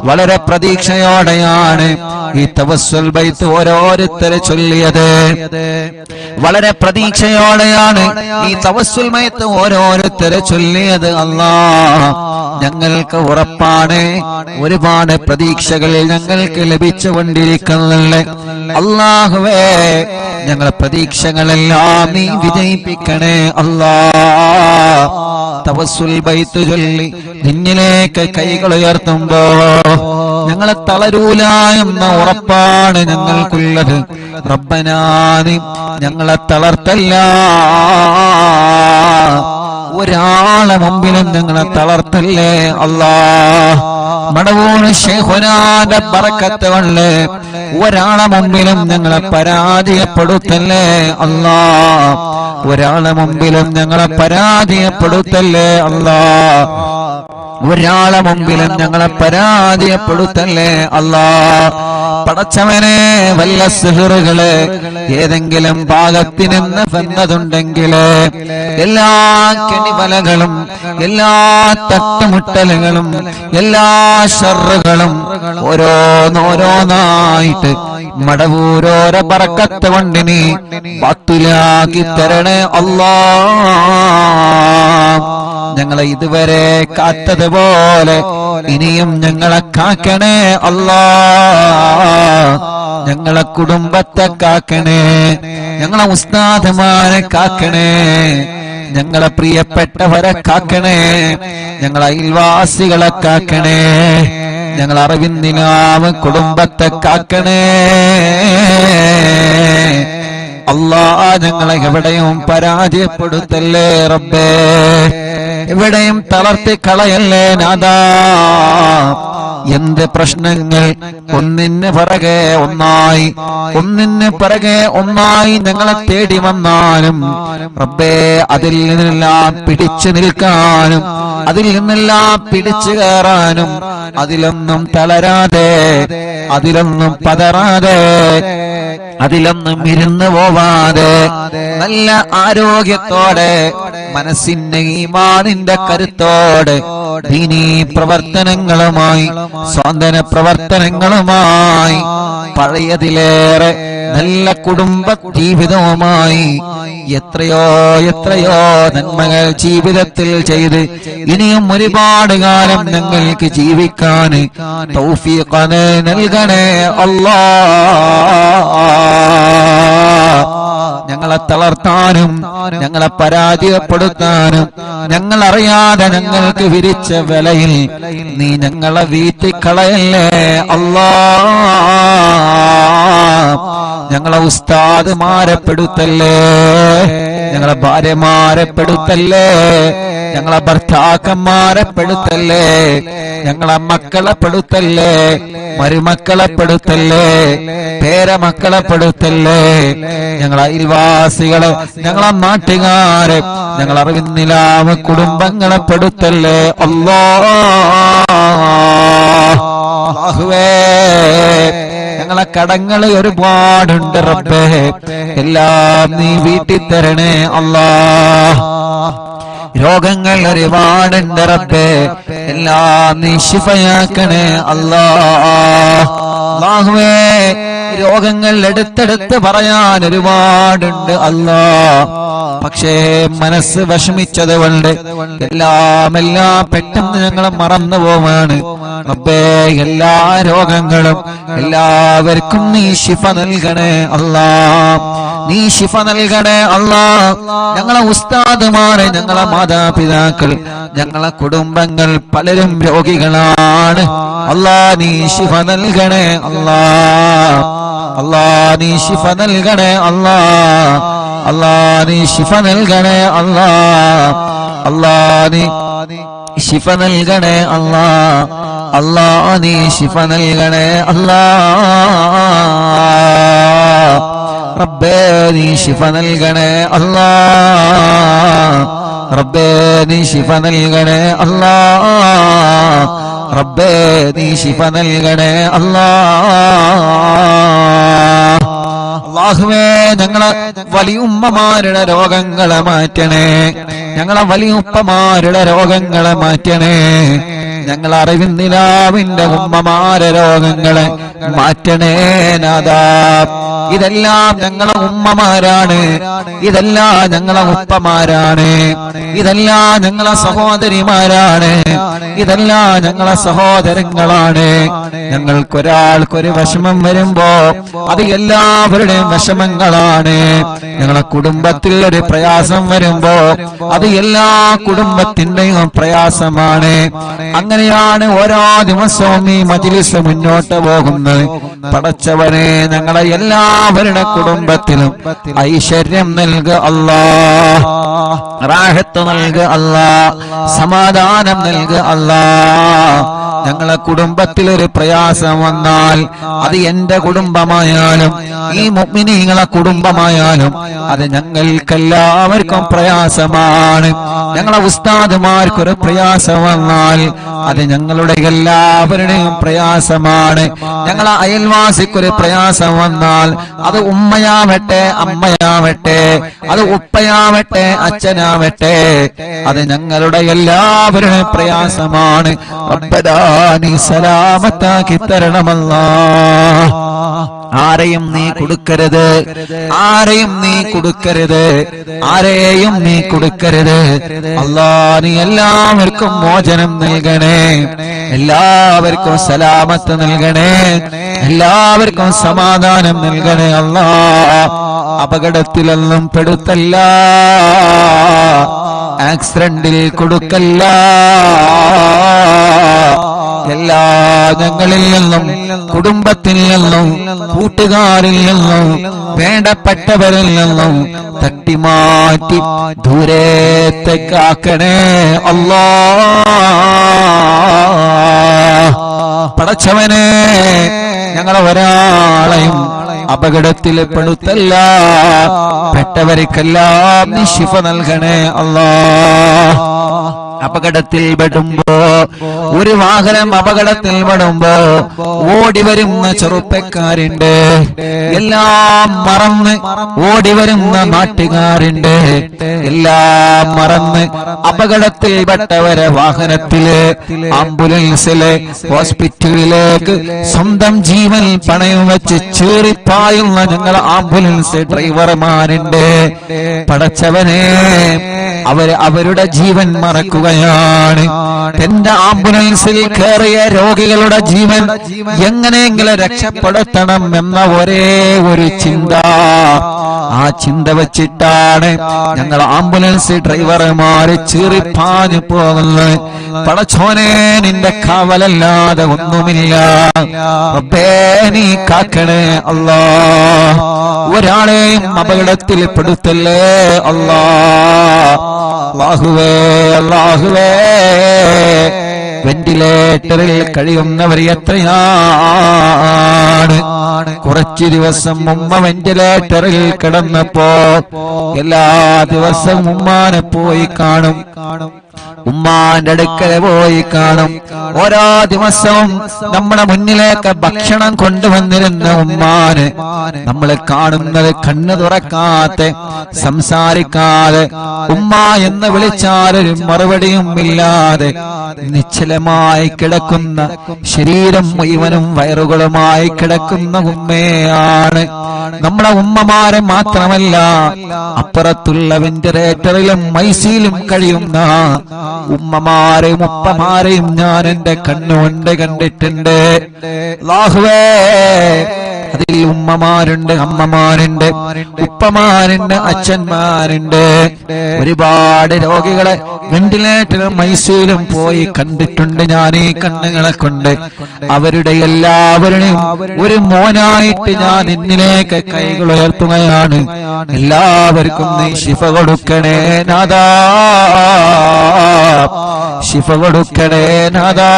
വളരെ പ്രതീക്ഷയോടെയാണ് ഈ തവസ്സുൽ ബൈത്ത് ഓരോരുത്തരെ ചൊല്ലിയത്. വളരെ പ്രതീക്ഷയോടെയാണ് ഈ തവസ്സുൽ ബൈത്ത് ഓരോരുത്തരെ ചൊല്ലിയത്. അല്ലാഹ്, ഞങ്ങൾക്ക് ഉറപ്പാണ് ഒരുപാട് പ്രതീക്ഷകൾ ഞങ്ങൾക്ക് ലഭിച്ചുകൊണ്ടിരിക്കുന്നുണ്ട്. അല്ലാഹുവേ, ഞങ്ങളെ പ്രതീക്ഷകളെല്ലാം നീ വിജയിപ്പിക്കണേ അല്ലാഹ്. തവസ്സുൽ ബൈത്ത് ചൊല്ലി നിന്നിലേക്ക് കൈകൾ ഉയർത്തുമ്പോ ഞങ്ങളെ തളരൂല എന്ന ഉറപ്പാണ് ഞങ്ങൾക്കുള്ളത്. റബ്ബനാ, നീ ഞങ്ങളെ തളർത്തല്ല, ഒരാളെ മുമ്പിലും ഞങ്ങളെ തളർത്തല്ലേ അല്ലാഹ്. മടവൂർ ശൈഖുനാന്റെ ബറക്കത്ത് കൊണ്ട് ഒരാളെ മുമ്പിലും ഞങ്ങളെ പരാജയപ്പെടുത്തല്ലേ അല്ലാഹ്. ഒരാളെ മുമ്പിലും ഞങ്ങളെ പരാജയപ്പെടുത്തല്ലേ അല്ലാഹ്. ഒരാളെ മുമ്പിലും ഞങ്ങളെ പരാജയപ്പെടുത്തല്ലേ അല്ലാഹ്. പടച്ചവനെ, വല്ല സിഹറുകള് ഏതെങ്കിലും ഭാഗത്തിൽ നിന്ന് വന്നതുണ്ടെങ്കിൽ എല്ലാ കെണിവലകളും എല്ലാ തട്ടുമുട്ടലുകളും എല്ലാ ശർറുകളും ഓരോന്നോരോന്നായിട്ട് മടവൂരോരോ ബറക്കത്ത് കൊണ്ട് നീ ബാത്തിലാക്കി തരണേ അല്ലാഹ്. ഞങ്ങളെ ഇതുവരെ കാത്തതുപോലെ ഇനിയും ഞങ്ങളെ കാക്കണേ അല്ലാഹ്. ഞങ്ങളെ കുടുംബത്തെ കാക്കണേ, ഞങ്ങളെ ഉസ്താദുമാരെ കാക്കണേ, ഞങ്ങളെ പ്രിയപ്പെട്ടവരെ കാക്കണേ, ഞങ്ങളെ അയൽവാസികളെ കാക്കണേ, ഞങ്ങളെ അറിവിന്ദിനാവ് കുടുംബത്തെ കാക്കണേ അല്ലാഹ്. ഞങ്ങളെ എവിടെയും പരാജയപ്പെടുത്തല്ലേ റബ്ബേ, എവിടെയും തളർത്തി കളയല്ലേ നാദാ. എന്ത് പ്രശ്നങ്ങൾ ഒന്നിന് പിറകെ ഒന്നായി ഒന്നിന് പിറകെ ഒന്നായി ഞങ്ങളെ തേടി വന്നാലും റബ്ബേ, അതിൽ നിന്നെല്ലാം പിടിച്ചു നിൽക്കാനും അതിൽ നിന്നെല്ലാം പിടിച്ചു കയറാനും അതിലൊന്നും തളരാതെ അതിലൊന്നും പതറാതെ അതിലൊന്നും ഇരുന്ന് പോവാതെ നല്ല ആരോഗ്യത്തോടെ മനസ്സിന്റെ ഈമാനിന്റെ കരുത്തോടെ ദീനീ പ്രവർത്തനങ്ങളുമായി സ്വാന്തന പ്രവർത്തനങ്ങളുമായി പഴയതിലേറെ നല്ല കുടുംബ ജീവിതവുമായി എത്രയോ എത്രയോ നന്മകൾ ജീവിതത്തിൽ ചെയ്ത് ഇനിയും ഒരുപാട് കാലം ഞങ്ങൾക്ക് ജീവിക്കാൻ തൗഫീഖ് നൽകണേ അല്ലാഹ്. ഞങ്ങളെ തളർത്താനും ഞങ്ങളെ പരാജയപ്പെടുത്താനും ഞങ്ങളറിയാതെ ഞങ്ങൾക്ക് വിരിച്ച വിലയിൽ നീ ഞങ്ങളെ വീട്ടിക്കളയല്ലേ അല്ലാഹ്. ഞങ്ങളെ ഉസ്താദുമാരെ പെടുത്തല്ലേ, ഞങ്ങളെ ഭാര്യമാരെ പെടുത്തല്ലേ, ഞങ്ങളെ ഭർത്താക്കന്മാരെ പെടുത്തല്ലേ, ഞങ്ങളെ മക്കളെ പെടുത്തല്ലേ, മരുമക്കളെ പെടുത്തല്ലേ, പേരമക്കളെ പെടുത്തല്ലേ, ഞങ്ങളെ അയൽവാസികളെ, ഞങ്ങളെ നാട്ടുകാരെ, ഞങ്ങളെ അറിവിന്നിലാവ് കുടുംബങ്ങളെ പെടുത്തല്ലേ അല്ലാഹുവേ. ഞങ്ങളെ കടങ്ങൾ ഒരുപാടുണ്ട് റബ്ബേ, എല്ലാം നീ വീട്ടിൽ തരണേ അല്ലാഹ്. രോഗങ്ങൾ ഒരുപാടുണ്ട് റബ്ബേ, എല്ലാം നീ ശിഫയാക്കണേ അല്ലാഹുവേ. രോഗങ്ങൾ എടുത്തെടുത്ത് പറയാൻ ഒരുപാടുണ്ട് അല്ലാഹ്, പക്ഷേ മനസ്സ് വിഷമിച്ചത് കൊണ്ട് എല്ലാം പെട്ടെന്ന് ഞങ്ങൾ മറന്നു പോവാണ് റബ്ബേ. എല്ലാ രോഗങ്ങളും എല്ലാവർക്കും നീ ശിഫ നൽകണേ അല്ലാഹ്, നീ ശിഫ നൽകണേ അല്ലാഹ്. ഞങ്ങളെ ഉസ്താദുമാരെ, ഞങ്ങളെ മാതാപിതാക്കൾ, ഞങ്ങളെ കുടുംബങ്ങൾ പലരും രോഗികളാണ് അല്ലാഹ്. നീ ശിഫ നൽകണേ അല്ലാഹ്, അല്ലാഹ് നീ ശിഫ നൽകണേ അല്ലാഹ്. അല്ലാ നീ ശിഫ നൽകണേ അല്ലാ. അല്ലാ നീ ശിഫ നൽകണേ അല്ലാ. അല്ലാ നീ ശിഫ നൽകണേ അല്ലാ. റബ്ബേ നീ ശിഫ നൽകണേ അല്ലാ. റബ്ബേ നീ ശിഫ നൽകണേ അല്ലാ. റബ്ബേ നീ ശിഫ നൽകണേ അല്ലാ. അല്ലാഹുവേ ഞങ്ങളെ വലിയുമ്മമാരുടെ രോഗങ്ങളെ മാറ്റണേ. ഞങ്ങളെ വലിയുപ്പമാരുടെ രോഗങ്ങളെ മാറ്റണേ. ഞങ്ങൾ അറിവിന്ദിനാവിന്റെ ഉമ്മമാരെ രോഗങ്ങളെ മാറ്റണേ നാഥാ. ഇതെല്ലാം ഞങ്ങളെ ഉമ്മമാരാണ്, ഇതെല്ലാം ഞങ്ങളെ ഉപ്പമാരാണ്, ഇതെല്ലാം ഞങ്ങളെ സഹോദരിമാരാണ്, ഇതെല്ലാം ഞങ്ങളെ സഹോദരങ്ങളാണ്. ഞങ്ങൾക്കൊരാൾക്കൊരു വിഷമം വരുമ്പോ അത് എല്ലാവരുടെയും വിഷമങ്ങളാണ്. ഞങ്ങളെ കുടുംബത്തിൽ ഒരു പ്രയാസം വരുമ്പോ അത് എല്ലാ കുടുംബത്തിന്റെയും പ്രയാസമാണ്. അങ്ങനെയാണ് ഓരോ ദിവസവും ഈ മജ്‌ലിസ് മുന്നോട്ട് പോകുന്നത്. പടച്ചവനെ ഞങ്ങളെ എല്ലാവരുടെ കുടുംബത്തിലും ഐശ്വര്യം നൽകുക അല്ലാ, റാഹത്ത് നൽകുക അല്ലാ, സമാധാനം നൽകുക അല്ലാ. ഞങ്ങളെ കുടുംബത്തിൽ ഒരു പ്രയാസം വന്നാൽ അത് എന്റെ കുടുംബമായാലും ഈ മുഅ്മിനീങ്ങളെ കുടുംബമായാലും അത് ഞങ്ങൾക്കെല്ലാവർക്കും പ്രയാസമാണ്. ഞങ്ങളെ ഉസ്താദുമാർക്കൊരു പ്രയാസം വന്നാൽ അത് ഞങ്ങളുടെ എല്ലാവരുടെയും പ്രയാസമാണ്. ഞങ്ങളെ അയൽവാസിക്കൊരു പ്രയാസം വന്നാൽ അത് ഉമ്മയാവട്ടെ അമ്മയാവട്ടെ, അത് ഉപ്പയാവട്ടെ അച്ഛനാവട്ടെ, അത് ഞങ്ങളുടെ എല്ലാവരുടെയും പ്രയാസമാണ്. റബ്ബനാ നീ സലാമത്താക്കി തരണമല്ലാ. ആരെയും നീ കൊടുക്കരുത്, ആരെയും നീ കൊടുക്കരുത്, ആരെയും നീ കൊടുക്കരുത്. അല്ലാ നീ എല്ലാവർക്കും മോചനം നൽകണേ, എല്ലാവർക്കും സലാമത്ത് നൽകണേ, എല്ലാവർക്കും സമാധാനം നൽകണേ. അല്ലാ അപകടത്തിലൊന്നും പെടുത്തല്ല, ആക്സിഡന്റിൽ കൊടുക്കല്ല. എല്ലാ ഞങ്ങളിൽ നിന്നും കുടുംബത്തിൽ നിന്നും കൂട്ടുകാരിൽ നിന്നും വേണ്ടപ്പെട്ടവരിൽ നിന്നും തട്ടിമാറ്റി ദൂരത്തേക്കാക്കണേ അല്ലാ. പടച്ചവനെ ഞങ്ങളെ ഒരാളെയും അപകടത്തിൽ പെടുത്തല്ല, പെട്ടവർക്കെല്ലാം നീ ശിഫ നൽകണേ അല്ലാ. അപകടത്തിൽ പെടുമ്പോ, ഒരു വാഹനം അപകടത്തിൽ പെടുമ്പോ ഓടി വരുന്ന ചെറുപ്പക്കാരുണ്ട്, എല്ലാം മറന്ന് ഓടി വരുന്ന നാട്ടുകാരുണ്ട്, എല്ലാം മറന്ന് അപകടത്തിൽ പെട്ടവരെ വാഹനത്തില് ആംബുലൻസില് ഹോസ്പിറ്റലിലേക്ക് സ്വന്തം ജീവൻ പണയം വെച്ച് ചീറിപ്പായുന്ന ഞങ്ങളെ ആംബുലൻസ് ഡ്രൈവർമാരുണ്ട്. പടച്ചവനെ അവരുടെ ജീവൻ മറക്കുകയാണ്. എന്റെ ആംബുലൻസിൽ കയറിയ രോഗികളുടെ ജീവൻ എങ്ങനെയെങ്കിലും രക്ഷപ്പെടുത്തണം എന്ന ഒരേ ഒരു ചിന്ത, ആ ചിന്ത വച്ചിട്ടാണ് ഞങ്ങൾ ആംബുലൻസ് ഡ്രൈവർമാര് ചീറിപ്പാഞ്ഞു പോകുന്നത്. പടച്ചോനെ നിന്റെ കാവലല്ലാതെ ഒന്നുമില്ല. റബ്ബേ നീ കാക്കണേ അല്ലാ. ഒരാളെയും അപകടത്തിൽ പെടുത്തല്ലേ അല്ലാ. അല്ലാഹുവേ അല്ലാഹുവേ, വെന്റിലേറ്ററിൽ കഴിയുന്നവർ എത്രയാണ്. കുറച്ചു ദിവസം ഉമ്മ വെന്റിലേറ്ററിൽ കിടന്നപ്പോ എല്ലാ ദിവസവും ഉമ്മാനെ പോയി കാണും, ഉമ്മാന്റെ അടുക്കൽ പോയി കാണും. ഓരോ ദിവസവും നമ്മുടെ മുന്നിലേക്ക് ഭക്ഷണം കൊണ്ടുവന്നിരുന്ന ഉമ്മാന് നമ്മൾ കാണുന്നത് കണ്ണു തുറക്കാതെ സംസാരിക്കാതെ ഉമ്മ എന്ന് വിളിച്ചാലൊരു മറുപടിയും ഇല്ലാതെ നിശ്ചലമായി കിടക്കുന്ന, ശരീരം മുഴുവനും വയറുകളുമായി കിടക്കുന്ന ഉമ്മയാണ്. നമ്മളെ ഉമ്മമാരെ മാത്രമല്ല, അപ്പുറത്തുള്ള വെന്റിലേറ്ററിലും ഐസിയിലും കഴിയുന്ന ഉമ്മമാരെയും ഉപ്പമാരെയും ഞാൻ എന്റെ കണ്ണുകൊണ്ട് കണ്ടിട്ടുണ്ട്. അല്ലാഹുവേ, അതിൽ ഉമ്മമാരുണ്ട്, അമ്മമാരുണ്ട്, ഉപ്പമാരുണ്ട്, അച്ഛന്മാരുണ്ട്. ഒരുപാട് രോഗികളെ വെന്റിലേറ്ററിലും ഐസിയുലും പോയി കണ്ടിട്ടുണ്ട് ഞാൻ ഈ കണ്ണുകളെ കൊണ്ട്. അവരുടെ എല്ലാവരുടെയും ഒരു മോനായിട്ട് ഞാൻ നിന്നിലേക്ക് കൈകൾ ഉയർത്തുകയാണ്. എല്ലാവർക്കും നീ ശിഫ കൊടുക്കണേ നാഥാ, ശിഫ കൊടുക്കണേ നാഥാ,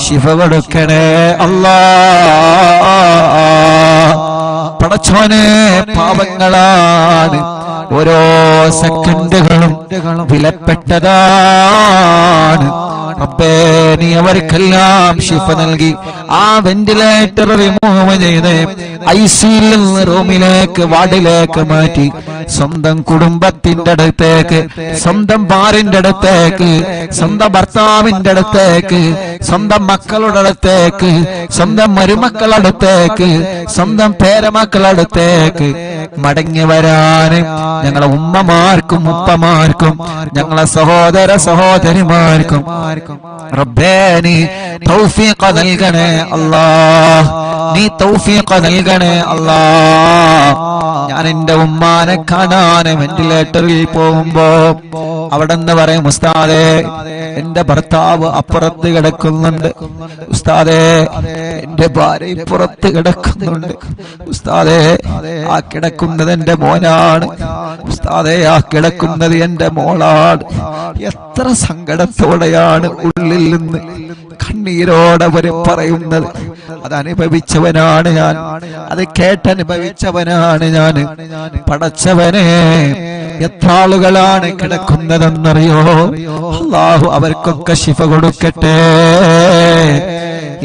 ശിഫ കൊടുക്കണേ അല്ലാ. പടച്ചോനെ, പാവങ്ങളാണ്, ഓരോ സെക്കൻഡുകളും വിലപ്പെട്ടതാണ്. റബ്ബേ, നീ അവർക്കെല്ലാം ശിഫ നൽകി ആ വെന്റിലേറ്റർ റിമൂവ് ചെയ്ത് ഐസിയിൽ നിന്ന് റൂമിലേക്ക്, വാർഡിലേക്ക് മാറ്റി സ്വന്തം കുടുംബത്തിന്റെ അടുത്തേക്ക്, സ്വന്തം ഭാര്യന്റെ അടുത്തേക്ക്, സ്വന്തം ഭർത്താവിന്റെ അടുത്തേക്ക്, സ്വന്തം മക്കളുടെ അടുത്തേക്ക്, സ്വന്തം മരുമക്കളുടെ അടുത്തേക്ക്, സ്വന്തം പേരമക്കളുടെ അടുത്തേക്ക് മടങ്ങി വരാന് ഞങ്ങളെ ഉമ്മമാർക്കും ഉപ്പമാർക്കും ഞങ്ങളെ സഹോദര സഹോദരിമാർക്കും റബ്ബേ നീ തൗഫീഖ് നൽകണേ അല്ലാഹ്, നീ തൗഫീഖ് നൽകണേ അല്ലാഹ്. ഞാൻ എന്റെ ഉമ്മാനെ കാണാൻ വെന്റിലേറ്ററിൽ പോകുമ്പോ അവിടെ നിന്ന് പറയും, ഉസ്താദേ എന്റെ ഭർത്താവ് അപ്പുറത്ത് കിടക്കുന്നുണ്ട്, ഉസ്താദേ എന്റെ ഭാര്യ പുറത്ത് കിടക്കുന്നുണ്ട്, ഉസ്താദേ ആ കിടക്കുന്നത് എന്റെ മോനാണ്, ഉസ്താദേ ആ കിടക്കുന്നത് എന്റെ മോളാണ്. എത്ര സങ്കടത്തോടെയാണ് ഉള്ളിൽ നിന്ന് കണ്ണീരോടെ അവര് പറയുന്നത്. അതനുഭവിച്ചവനാണ് ഞാൻ, അത് കേട്ടനുഭവിച്ചവനാണ് ഞാൻ. പടച്ചവനെ, എത്ര ആളുകളാണ് കിടക്കുന്നതെന്നറിയോ? അല്ലാഹു അവർക്കൊക്കെ ശിഫ കൊടുക്കട്ടെ.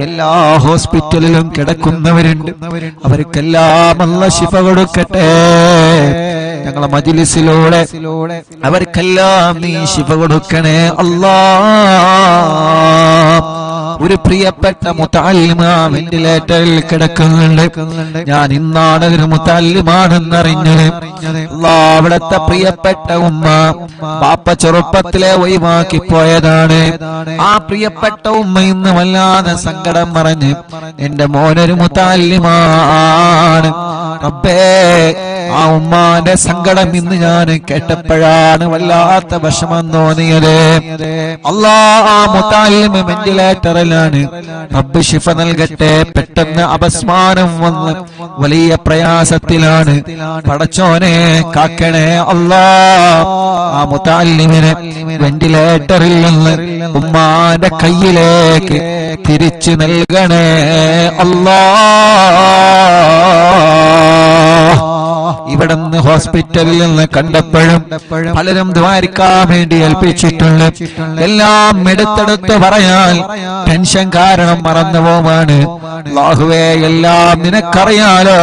എല്ലാ ഹോസ്പിറ്റലിലും കിടക്കുന്നവരുണ്ട്, അവർക്കെല്ലാം അല്ലാഹു ശിഫ കൊടുക്കട്ടെ. ഞങ്ങളെ മജ്‌ലിസിലൂടെ അവർക്കെല്ലാം നീ ശിഫ കൊടുക്കണേ അല്ലാഹ്. ഒരു പ്രിയപ്പെട്ട മുതഅല്ലിമ വെന്റിലേറ്ററിൽ കിടക്കുന്നുണ്ട്. ഞാൻ ഇന്നാണ് ഒരു മുതഅല്ലിമാണെന്നറിഞ്ഞത്. അല്ലാഹ്, അവിടുത്തെ പ്രിയപ്പെട്ട ഉമ്മ ബാപ്പ ചെറുപ്പത്തിലെ ഒഴിവാക്കി പോയതാണ്. ആ പ്രിയപ്പെട്ട ഉമ്മ ഇന്ന് വല്ലാതെ സങ്കടം പറഞ്ഞ് എന്റെ മോനൊരു മുതഅല്ലിമാണ്. റബ്ബേ, ആ ഉമ്മാന്റെ സങ്കടം ഇന്ന് ഞാൻ കേട്ടപ്പോഴാണ് വല്ലാത്ത വിഷമം തോന്നിയത്. അല്ലാഹ്, ആ മുതഅല്ലിമ വെന്റിലേറ്ററിലാണ്. റബ്ബ് ശിഫ നൽകട്ടെ. പെട്ടെന്ന് അപസ്മാരം വന്ന് വലിയ പ്രയാസത്തിലാണ്. പടച്ചോനെ കാക്കണേ അല്ലാഹ്. ആ മുതഅല്ലിമിനെ വെന്റിലേറ്ററിൽ നിന്ന് ഉമ്മാന്റെ കയ്യിലേക്ക് തിരിച്ചു നൽകണേ അല്ലാഹ്. ഇവിടുന്ന് ഹോസ്പിറ്റലിൽ നിന്ന് കണ്ടപ്പോഴും പലരും ദ്വാരിക്കാൻ വേണ്ടി ഏൽപ്പിച്ചിട്ടുണ്ട്. എല്ലാം എടുത്തെടുത്ത് പറയാൻ ടെൻഷൻ കാരണം മറന്നുപോവാണ്. അല്ലാഹുവേ, എല്ലാം നിനക്കറിയാലോ,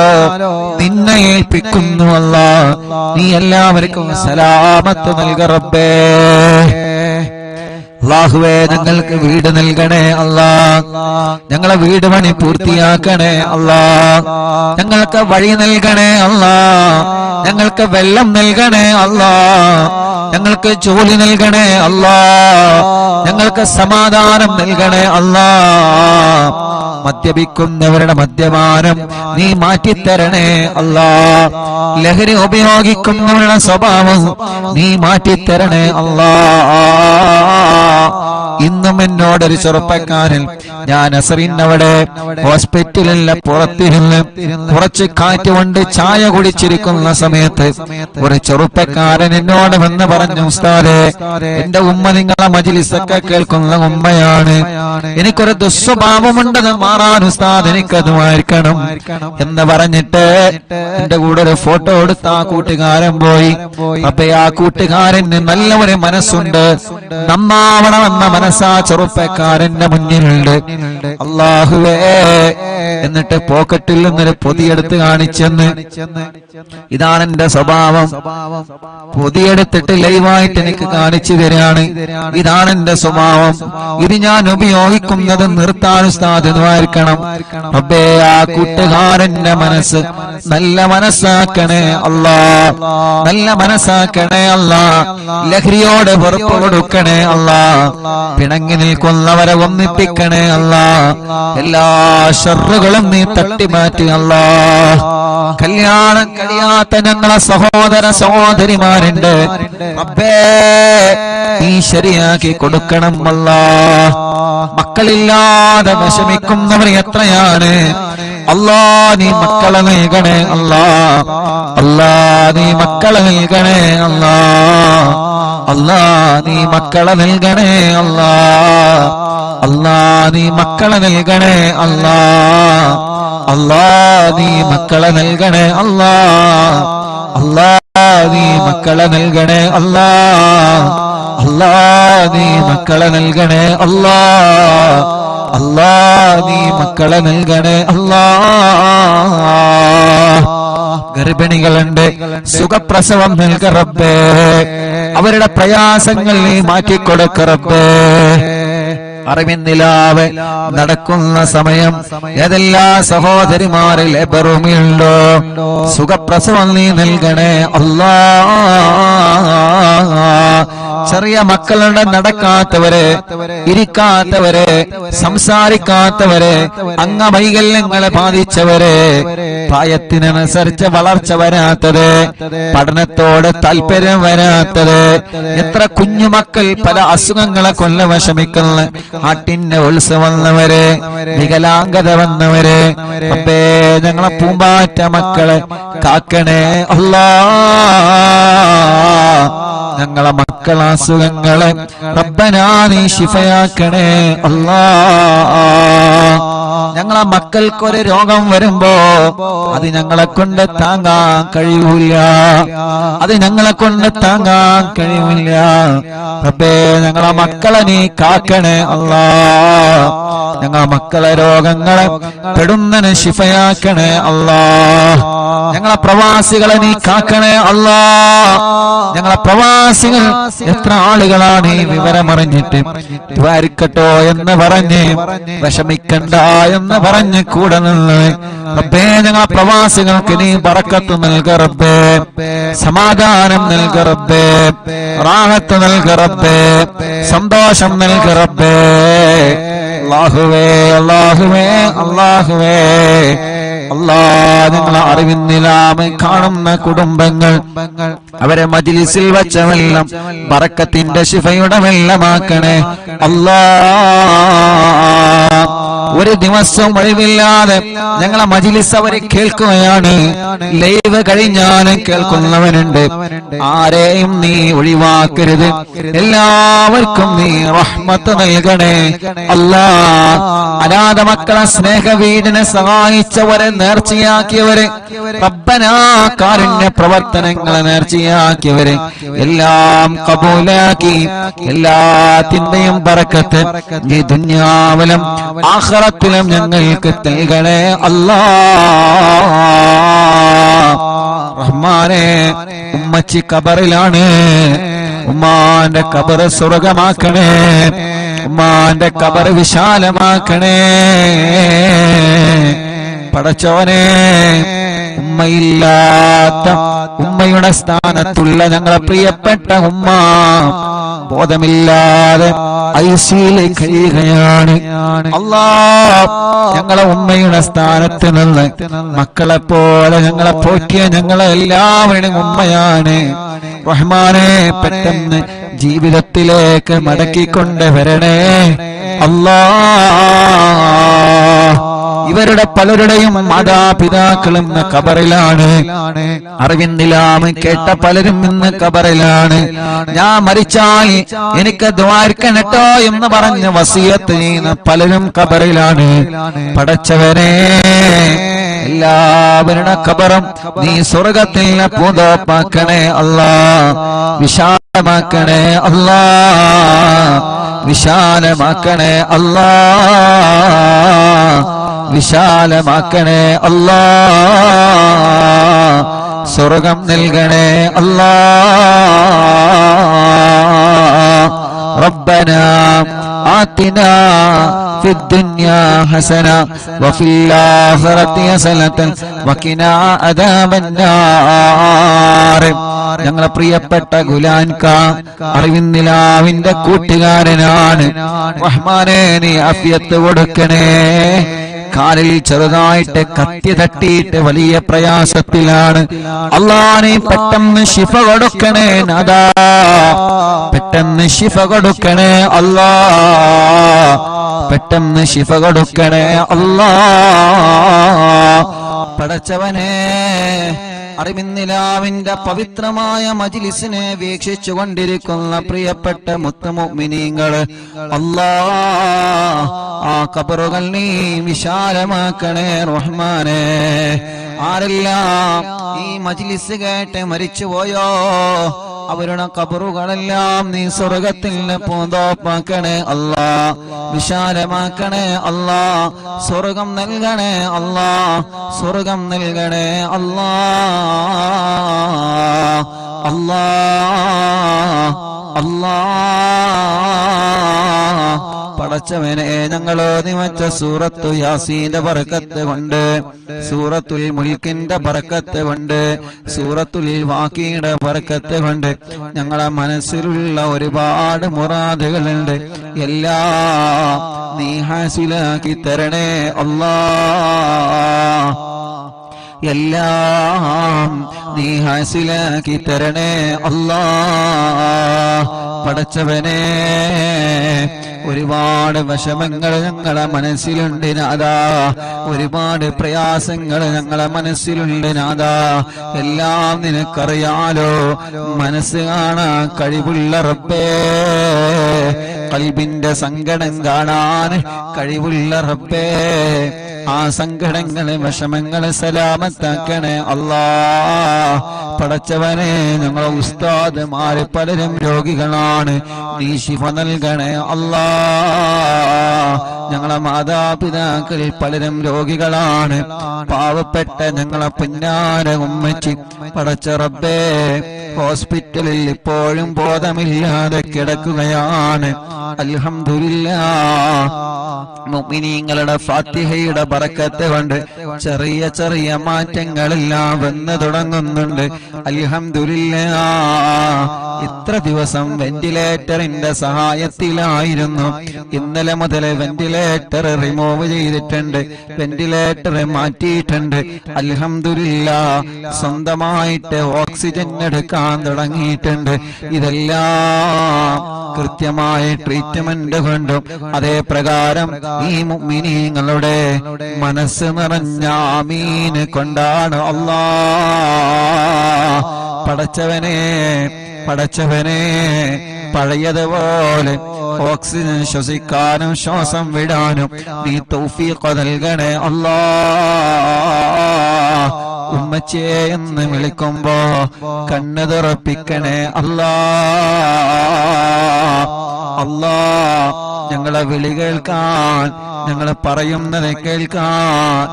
നിന്നെ ഏൽപ്പിക്കുന്നു അല്ലാഹ്. നീ എല്ലാവർക്കും സലാമത്ത് നൽക റബ്ബേ. അല്ലാഹുവേ, ഞങ്ങൾക്ക് വീട് നൽകണേ അല്ലാഹ്. ഞങ്ങളെ വീട് പണി പൂർത്തിയാക്കണേ അല്ലാഹ്. ഞങ്ങൾക്ക് വഴി നൽകണേ അല്ലാഹ്. ഞങ്ങൾക്ക് വെള്ളം നൽകണേ അല്ലാഹ്. ഞങ്ങൾക്ക് ജോലി നൽകണേ അല്ലാഹ്. ഞങ്ങൾക്ക് സമാധാനം നൽകണേ അല്ലാഹ്. മദ്യപിക്കുന്നവരുടെ മദ്യപാനം നീ മാറ്റിത്തരണേ അല്ലാഹ്. ലഹരി ഉപയോഗിക്കുന്നവരുടെ സ്വഭാവം നീ മാറ്റിത്തരണേ അല്ലാഹ്. ഇന്നും എന്നോടൊരു ചെറുപ്പക്കാരൻ, ഞാൻ അസറിനവിടെ ഹോസ്പിറ്റലിലെ പുറത്തിരുന്ന് കുറച്ച് കാറ്റ് കൊണ്ട് ചായ കുടിച്ചിരിക്കുന്ന സമയത്ത് ഒരു ചെറുപ്പക്കാരൻ എന്നോട് വന്ന് പറഞ്ഞു, ഉസ്താദേ എന്റെ ഉമ്മ നിങ്ങളെ മജ്‌ലിസൊക്കെ കേൾക്കുന്ന ഉമ്മയാണ്, എനിക്കൊരു ദുസ്വഭാവമുണ്ടെന്ന് മാറാൻ ഉസ്താദ് എനിക്കത് വായിക്കണം എന്ന് പറഞ്ഞിട്ട് എന്റെ കൂടെ ഒരു ഫോട്ടോ എടുത്ത് ആ കൂട്ടുകാരൻ പോയി. അപ്പൊ ആ കൂട്ടുകാരന് നല്ല ഒരു മനസ്സുണ്ട്, നന്നാവണമെന്ന മനസ്സാ ചെറുപ്പക്കാരന്റെ മുന്നിലുണ്ട്. അല്ലാഹുവേ, എന്നിട്ട് പോക്കറ്റിൽ നിന്നൊരു പൊതിയെടുത്ത് കാണിച്ചെന്ന്, ഇതാണ് എന്റെ സ്വഭാവം. പൊതിയെടുത്തിട്ട് ലൈവായിട്ട് എനിക്ക് കാണിച്ചു തരാണ്, ഇതാണ് എന്റെ സ്വഭാവം, ഇത് ഞാൻ ഉപയോഗിക്കുന്നത് നിർത്താൻ സാധ്യതമായിരിക്കണം. റബ്ബേ, ആ കൂട്ടുകാരന്റെ മനസ്സ് നല്ല മനസ്സാക്കണേ അല്ലാ, നല്ല മനസ്സാക്കണേ അല്ലാ. ലഹരിയോട് വെറുപ്പ് കൊടുക്കണേ അല്ലാ, പിണങ്ങി നിൽക്കുന്നവരെ ഒന്നിപ്പിക്കണേ അല്ലാ. എല്ലാ ശർറുകളും നീ തട്ടിമാറ്റി അല്ലാ. കല്യാണം കഴിയാത്ത ഞങ്ങളെ സഹോദര സഹോദരിമാരുണ്ട്, റബ്ബേ നീ ശരിയാക്കി കൊടുക്കണം അല്ലാ. മക്കളില്ലാതെ വിഷമിക്കുന്നവർ എത്രയാണ് അല്ലാ, നീ മക്കളെ നൽകണേ അല്ലാ. അല്ലാ, നീ മക്കളെ നൽകണേ അല്ലാ. അല്ലാ, നീ മക്കളെ നൽകണേ അല്ലാ. അല്ലാ, നീ മക്കളെ നൽകണേ അല്ലാ. അല്ലാ, നീ മക്കളെ നൽകണേ അല്ലാ. അല്ലാ, നീ മക്കളെ നൽകണേ അല്ലാ. അല്ലാ, നീ മക്കളെ നൽകണേ അല്ലാ. അല്ലാ, നീ മക്കളെ നൽകണേ അല്ലാ. ഗർഭിണികളുണ്ട്, സുഖപ്രസവം നൽക റബ്ബേ, അവരുടെ പ്രയാസങ്ങൾ നീ മാറ്റിക്കൊടുക്ക റബ്ബേ. അറിവിന്നിലാവെ നടക്കുന്ന സമയം ഏതെല്ലാ സഹോദരിമാരിൽ ബെറുമിയുണ്ടോ, സുഖപ്രസവം നീ നൽകണേ അല്ലാ. ചെറിയ മക്കളുടെ നടക്കാത്തവരെ, ഇരിക്കാത്തവരെ, സംസാരിക്കാത്തവരെ, അംഗവൈകല്യങ്ങളെ ബാധിച്ചവരെ, പ്രായത്തിനനുസരിച്ച് വളർച്ച വരാത്തത്, പഠനത്തോട് താല്പര്യം വരാത്തത്, എത്ര കുഞ്ഞുമക്കൾ പല അസുഖങ്ങളെ കൊല്ല വിഷമിക്കുന്ന, ആട്ടിന്റെ ഉത്സവം വന്നവരെ, വികലാംഗത വന്നവരെ, അപ്പേ ഞങ്ങളെ പൂമ്പാറ്റ മക്കളെ കാക്കണേ അല്ലാ. ഞങ്ങളെ മക്കളെ അസുഖങ്ങളെ റബ്ബനാ നീ ശിഫയാക്കണേ അല്ലാ. ഞങ്ങളെ മക്കൾക്കൊരു രോഗം വരുമ്പോ അത് ഞങ്ങളെ കൊണ്ട് താങ്ങാൻ കഴിയൂല, അത് ഞങ്ങളെ കൊണ്ട് താങ്ങാൻ കഴിയൂല. റബ്ബേ, ഞങ്ങളെ മക്കളെ നീ കാക്കണേ അല്ലാ. ഞങ്ങളെ മക്കളെ രോഗങ്ങളെ പെടുന്നതിന് ശിഫയാക്കണേ അല്ലാ. ഞങ്ങളെ പ്രവാസികളെ നീ കാക്കണേ അല്ലാ. ഞങ്ങളെ പ്രവാസികൾ എത്ര ആളുകളാണ് ഈ വിവരമറിഞ്ഞിട്ട് ദ്വാരിക്കട്ടോ എന്ന് പറഞ്ഞ്, വിഷമിക്കണ്ട എന്ന് പറഞ്ഞ് കൂടെ നിന്ന്, റബ്ബേ ഞങ്ങളെ പ്രവാസികൾക്ക് നീ ബറക്കത്ത് നൽക റബ്ബേ, സമാധാനം നൽക റബ്ബേ, റാഹത്ത് നൽക റബ്ബേ, സന്തോഷം നൽക റബ്ബേ. അല്ലാഹുവേ, അല്ലാഹുവേ, അല്ലാഹുവേ, അല്ലാ, നിങ്ങളെ അറിവിന്നിലാമ കാണുന്ന കുടുംബങ്ങൾ അവരെ മജ്ലിസിൽ വച്ച വെള്ളം ബറക്കത്തിന്റെ ശിഫയുടെ വെള്ളമാക്കണേ അല്ലാ. ഒരു ദിവസം ഒഴിവില്ലാതെ ഞങ്ങളെ മജ്ലിസ് അവരെ കേൾക്കുകയാണ്, ലൈവ് കഴിഞ്ഞാലും കേൾക്കുന്നവനുണ്ട്. ആരെയും നീ ഒഴിവാക്കരുത്, എല്ലാവർക്കും നീ റഹ്മത്ത് നൽകണേ അല്ലാ. അനാഥ മക്കളെ സ്നേഹവീടിനെ സഹായിച്ചവരെ, നേർച്ചയാക്കിയവരെ, റബ്ബനാ കാരുണ്യ പ്രവർത്തനങ്ങളെ നേർച്ചയാക്കിയവരെ എല്ലാം കബൂലാക്കി എല്ലാത്തിന്റെയും ബറക്കത്ത് ഈ ദുനിയാവിലും ആഖിറത്തിലും ഞങ്ങൾക്ക് നൽകണേ അല്ലാ. റഹ്മാനേ, ഉമ്മച്ചി ഖബറിലാണ്, ഉമ്മാന്റെ ഖബർ സ്വർഗമാക്കണേ, ഉമ്മാന്റെ ഖബർ വിശാലമാക്കണേ. പടച്ചോനെ, ഉമ്മയില്ലാത്ത, ഉമ്മയുടെ സ്ഥാനത്തുള്ള ഞങ്ങളെ പ്രിയപ്പെട്ട ഉമ്മ ബോധമില്ലാതെ ഐസിയിൽ കഴിയുകയാണ് അല്ലാ. ഞങ്ങളെ ഉമ്മയുടെ സ്ഥാനത്ത് നിന്ന് മക്കളെ പോലെ ഞങ്ങളെ പോറ്റിയ ഞങ്ങളെ എല്ലാവരുടെയും ഉമ്മയാണ്. റഹ്മാനെ, പെട്ടെന്ന് ജീവിതത്തിലേക്ക് മടക്കിക്കൊണ്ടുവരണേ അല്ലാ. ഇവരുടെ പലരുടെയും മാതാപിതാക്കളും ഇന്ന് ഖബറിലാണ്, അറിവിന്നിലാമ കേട്ട പലരും ഇന്ന് ഖബറിലാണ്. ഞാൻ മരിച്ചാൽ എനിക്ക് ദ്വാരിക്കണട്ടോ എന്ന് പറഞ്ഞ് വസിയത്ത് ചെയ്യുന്ന പലരും ഖബറിലാണ്. പടച്ചവനെ, എല്ലാവരുടെ ഖബറും നീ സ്വർഗത്തിൽ പൂന്തോപ്പാക്കണേ അല്ലാ, വിശാലമാക്കണേ അല്ലാ. വിശാലമാക്കണേ അല്ലാ, വിശാലമാക്കണേ അല്ലാ, സ്വർഗം നൽകണേ അല്ലാ. റബ്ബനാ ആതിനാ في الدنيا حسنة وفي الآخرة حسنة وقنا عذاب النار. ഞങ്ങളെ പ്രിയപ്പെട്ട ഗുലാൻക അറിവിന്നിലാവിന്റെ കൂട്ടുകാരനാണ്. റഹ്മാനേ, നീ ആഫിയത്ത് കൊടുക്കണേ. കാലിൽ ചെറുതായിട്ട് കത്തി തട്ടിയിട്ട് വലിയ പ്രയാസത്തിലാണ്. അല്ലാഹ്, നീ പെട്ടെന്ന് ശിഫ കൊടുക്കണേ നാഥാ, പെട്ടെന്ന് ശിഫ കൊടുക്കണേ അല്ലാഹ്, പെട്ടെന്ന് ശിഫ കൊടുക്കണേ അല്ലാഹ്. പടച്ചവനെ, അറിവിന്നിലാവിന്റെ പവിത്രമായ മജ്ലിസിനെ വീക്ഷിച്ചു കൊണ്ടിരിക്കുന്ന പ്രിയപ്പെട്ട മുത്തുമുഅ്മിനീങ്ങള്, അല്ലാഹ്, ആ ഖബറുകൾ നീ വിശാലമാക്കണേ റഹ്മാനേ. ആരെല്ലാം ഈ മജ്ലിസ് കേട്ട് മരിച്ചുപോയോ അവരുടെ ഖബറുകളെല്ലാം നീ സ്വർഗത്തിൽ പൂന്തോപ്പാക്കണേ അല്ലാ, വിശാലമാക്കണേ അല്ലാ, സ്വർഗം നൽകണേ അല്ലാ, സ്വർഗം നൽകണേ അല്ലാ. അല്ലാ അല്ലാ പടച്ചവനെ, ഞങ്ങളോ നിമച്ച സൂറത്തു യാസീന്റെ ബറക്കത്ത് കൊണ്ട്, സൂറത്തുൽ മുൽക്കിന്റെ ബറക്കത്ത് കൊണ്ട്, സൂറത്തുൽ വാഖിയുടെ ബറക്കത്ത് കൊണ്ട് ഞങ്ങളെ മനസ്സിലുള്ള ഒരുപാട് മുറാദുകളുണ്ട്. എല്ലാം നീ ഹാസിലാക്കി തരണേ അല്ലാഹ്, എല്ലാം നീ ഹാസിലാക്കി തരണേ അല്ലാഹ്. പടച്ചവനെ, ഒരുപാട് വിഷമങ്ങൾ ഞങ്ങളെ മനസ്സിലുണ്ട് നാഥാ, ഒരുപാട് പ്രയാസങ്ങൾ ഞങ്ങളെ മനസ്സിലുണ്ട് നാഥാ. എല്ലാം നിനക്കറിയാലോ, മനസ്സ് കാണാൻ കഴിവുള്ള റബ്ബേ, ഖൽബിന്റെ സങ്കടം കാണാൻ കഴിവുള്ള റബ്ബേ, ആ സങ്കടങ്ങളെ വിഷമങ്ങളെ സലാമത്താക്കണേ അല്ലാഹ്. പടച്ചവനെ, ഞങ്ങളെ ഉസ്താദുമാര് പലരും രോഗികളാണ്, നീ ശിഫ നൽകണേ അല്ലാഹ്. ഞങ്ങളെ മാതാപിതാക്കൾ പലരും രോഗികളാണ്, പാവപ്പെട്ട ഞങ്ങളെ പുന്നാര ഉമ്മച്ചി പടച്ച റബ്ബേ ഹോസ്പിറ്റലിൽ ഇപ്പോഴും ബോധമില്ലാതെ കിടക്കുകയാണ്. അൽഹംദുലില്ലാഹ്, മുഅ്മിനീങ്ങളുടെ ഫാത്തിഹയുടെ ബറക്കത്ത് കൊണ്ട് ചെറിയ ചെറിയ മാറ്റങ്ങളെല്ലാം വന്നു തുടങ്ങുന്നുണ്ട്. അൽഹംദുലില്ലാഹ്, ഇത്ര ദിവസം വെന്റിലേറ്ററിന്റെ സഹായത്തിലായിരുന്നു. ഇന്നലെ മുതൽ വെന്റിലേറ്റർ റിമൂവ് ചെയ്തിട്ടുണ്ട്, വെന്റിലേറ്റർ മാറ്റിയിട്ടുണ്ട്. അൽഹംദുലില്ലാഹ്, സ്വന്തമായിട്ട് ഓക്സിജൻ എടുക്കാൻ തുടങ്ങിയിട്ടുണ്ട്. ഇതെല്ലാം കൃത്യമായ ട്രീറ്റ്മെന്റ് കൊണ്ടും അതേ പ്രകാരം ഈ മുഅ്മിനീങ്ങളുടെ മനസ്സ് നിറഞ്ഞ ആമീൻ കൊണ്ടാണ് അല്ലാഹ്. പടച്ചവനെ, പടച്ചവനെ, പഴയതുപോലെ ഓക്സിജൻ ശ്വസിക്കാനും ശ്വാസം വിടാനും നീ തൗഫീഖ് നൽകണേ അല്ലാഹ്. ഉമ്മച്ചിയെ എന്ന് വിളിക്കുമ്പോ കണ്ണ് തുറപ്പിക്കണേ അല്ലാഹ്. അല്ലാഹ്, ഞങ്ങളെ വിളി കേൾക്കാൻ, ഞങ്ങളെ പറയുന്നത് കേൾക്കാൻ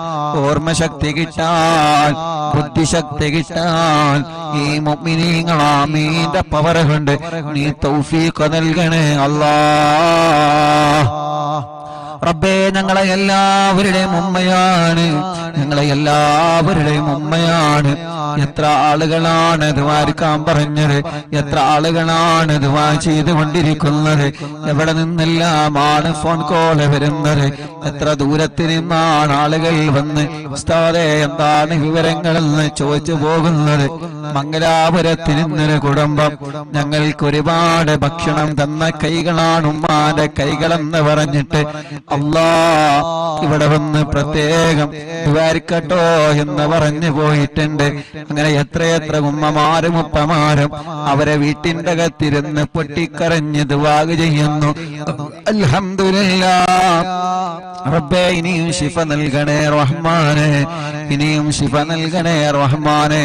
ഓർമ്മശക്തി കിട്ടാൻ, ബുദ്ധിശക്തി കിട്ടാൻ ഈ മുഅ്മിനീങ്ങൾ ആമീന്റെ പവർ കൊണ്ട് നീ തൗഫീഖ് നൽകണേ അല്ലാഹ്. റബ്ബേ, ഞങ്ങളെ എല്ലാവരുടെയും ഉമ്മയാണ്, ഞങ്ങളെ എല്ലാവരുടെയും ഉമ്മയാണ്. എത്ര ആളുകളാണ് ദുആക്കാൻ പറഞ്ഞത്, എത്ര ആളുകളാണ് ദുആ ചെയ്തുകൊണ്ടിരിക്കുന്നത്, എവിടെ നിന്നെല്ലാമാണ് ഫോൺ കോൾ വരുന്നത്, എത്ര ദൂരത്തിൽ നിന്നാണ് ആളുകൾ വന്ന് ഉസ്താദേ എന്താണ് വിവരങ്ങളെന്ന് ചോദിച്ചു പോകുന്നത്. മംഗലാപുരത്തിൽ നിന്നൊരു കുടുംബം ഞങ്ങൾക്ക് ഒരുപാട് ഭക്ഷണം തന്ന കൈകളാണ് ഉമ്മാന്റെ കൈകളെന്ന് പറഞ്ഞിട്ട് അല്ലാഹ് ഇവിടെ വന്ന് പ്രത്യേകം ദ്വാരിക്കട്ടോ എന്ന് പറഞ്ഞു പോയിട്ടുണ്ട്. അങ്ങനെ എത്രയെത്ര ഉമ്മമാരും ഉപ്പമാരും അവരെ വീട്ടിന്റെ അകത്തിരുന്ന് പൊട്ടിക്കരഞ്ഞ് ദുആ ചെയ്യുന്നു. അൽഹംദുലില്ലാഹ് റബ്ബേ ഇനിയും ശിഫ നൽകണേ റഹ്മാനെ, ഇനിയും ശിഫ നൽകണേ റഹ്മാനെ.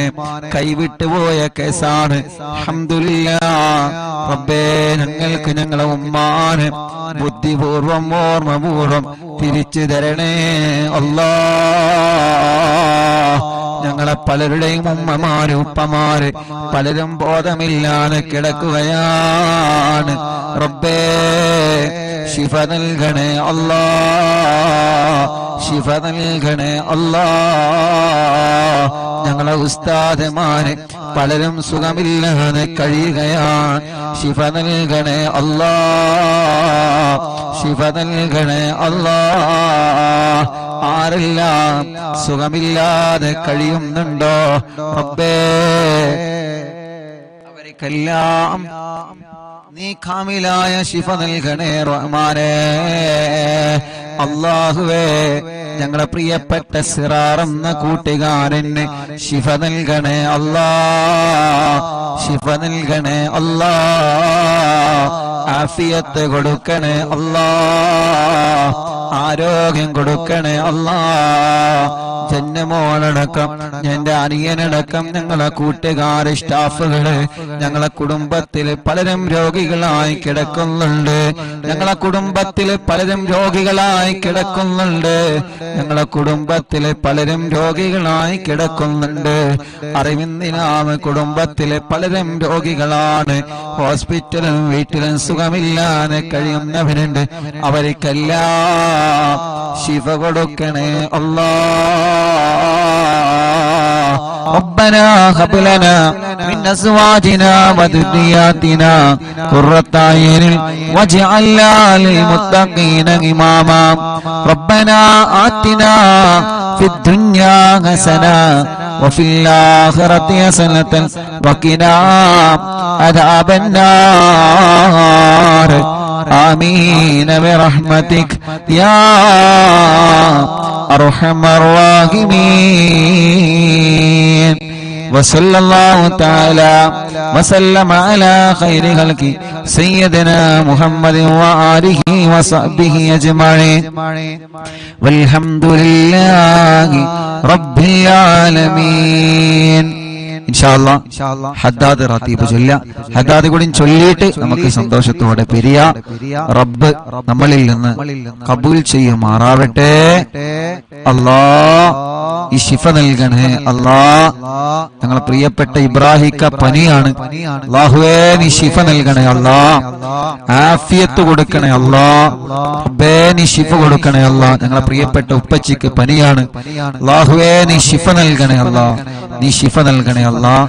കൈവിട്ടുപോയ കേസാണ്. അൽഹംദുലില്ലാഹ് റബ്ബേ ഞങ്ങൾക്ക് ഞങ്ങളെ ഉമ്മാനെ ബുദ്ധിപൂർവം ഓർമ്മപൂർവം തിരിച്ചു തരണേ അല്ലാഹ്. ഞങ്ങളെ പലരുടെയും ഉമ്മമാര് ഉപ്പമാര് പലരും ബോധമില്ലാതെ കിടക്കുകയാണ്. റബ്ബേ ശിഫ നൽകണേ അല്ലാഹ്, ശിഫ നൽകണേ അല്ലാഹ്. ഞങ്ങളെ ഉസ്താദുമാര് പലരും സുഖമില്ലാതെ കഴിയുകയാണ്. ശിഫ നൽകണേ അല്ലാഹ്, ശിഫ നൽകണേ അല്ലാഹ്. ആരെല്ലാം സുഖമില്ലാതെ കഴിയുന്നുണ്ടോ റബ്ബേ അവർക്കെല്ലാം നീ കാമിലായ ശിഫ നൽകണേ റഹ്മാനേ. അല്ലാഹുവേ ഞങ്ങളെ പ്രിയപ്പെട്ട സിറാർ എന്ന കൂട്ടുകാരന് ശിഫ നൽകണേ അല്ലാഹ്, ശിഫ നൽകണേ അല്ലാഹ്. ആഫിയത്ത് കൊടുക്കണേ അല്ലാഹ്, ആരോഗ്യം കൊടുക്കണേ അല്ലാഹ്. ജന്മോളടക്കം എന്റെ അനിയനടക്കം ഞങ്ങളെ കൂട്ടുകാര് സ്റ്റാഫുകള് ഞങ്ങളെ കുടുംബത്തിൽ പലരും രോഗികളായി കിടക്കുന്നുണ്ട്. ഞങ്ങളെ കുടുംബത്തിൽ പലരും രോഗികളായി കിടക്കുന്നുണ്ട്. ഞങ്ങളെ കുടുംബത്തിൽ പലരും രോഗികളായി കിടക്കുന്നുണ്ട്. അറിവിന്ദിനാമ കുടുംബത്തിലെ പലരും രോഗികളാണ്. ഹോസ്പിറ്റലും വീട്ടിലും സുഖമില്ലാതെ കഴിയുന്നവരുണ്ട്. അവർക്കെല്ലാം ശിഫ കൊടുക്കണേ അല്ലാഹ്. ربنا هب لنا من أزواجنا وذرياتنا قرة أعين واجعلنا للمتقين إماما ربنا آتنا في الدنيا حسنة وفي الآخرة حسنة وقنا عذاب النار آمين برحمتك يا أرحم الراحمين. وصلى الله تعالى وسلم على خير خلقه سيدنا محمد وآله وصحبه أجمعين والحمد لله رب العالمين. ഇൻഷാഅല്ലാഹ് ഹദ്ദാദ് റാത്തീബ് ചൊല്ല. ഹദ്ദാദ് കൂടി ചൊല്ലിയിട്ട് നമുക്ക് സന്തോഷത്തോടെ പിരിയ. റബ്ബ് നമ്മളിൽ നിന്ന് കബൂൽ ചെയ്യുമാറാവട്ടെ. അല്ലാഹ് ഈ ശിഫ നൽകണേ അല്ലാഹ്. ഞങ്ങളെ പ്രിയപ്പെട്ട ഇബ്രാഹിക്ക പനിയാണ്. അല്ലാഹുവേ നീ ശിഫ നൽകണേ അല്ലാഹ്, ആഫിയത്ത് കൊടുക്കണേ അല്ലാഹ്. റബ്ബേ നീ ശിഫ കൊടുക്കണേ അല്ലാഹ്. ഞങ്ങളെ പ്രിയപ്പെട്ട ഉപ്പച്ചിക്ക് പനിയാണ്. അല്ലാഹുവേ നീ ശിഫ നൽകണേ അല്ലാഹ്, നീ ശിഫ നൽകണേ അല്ലാഹ്.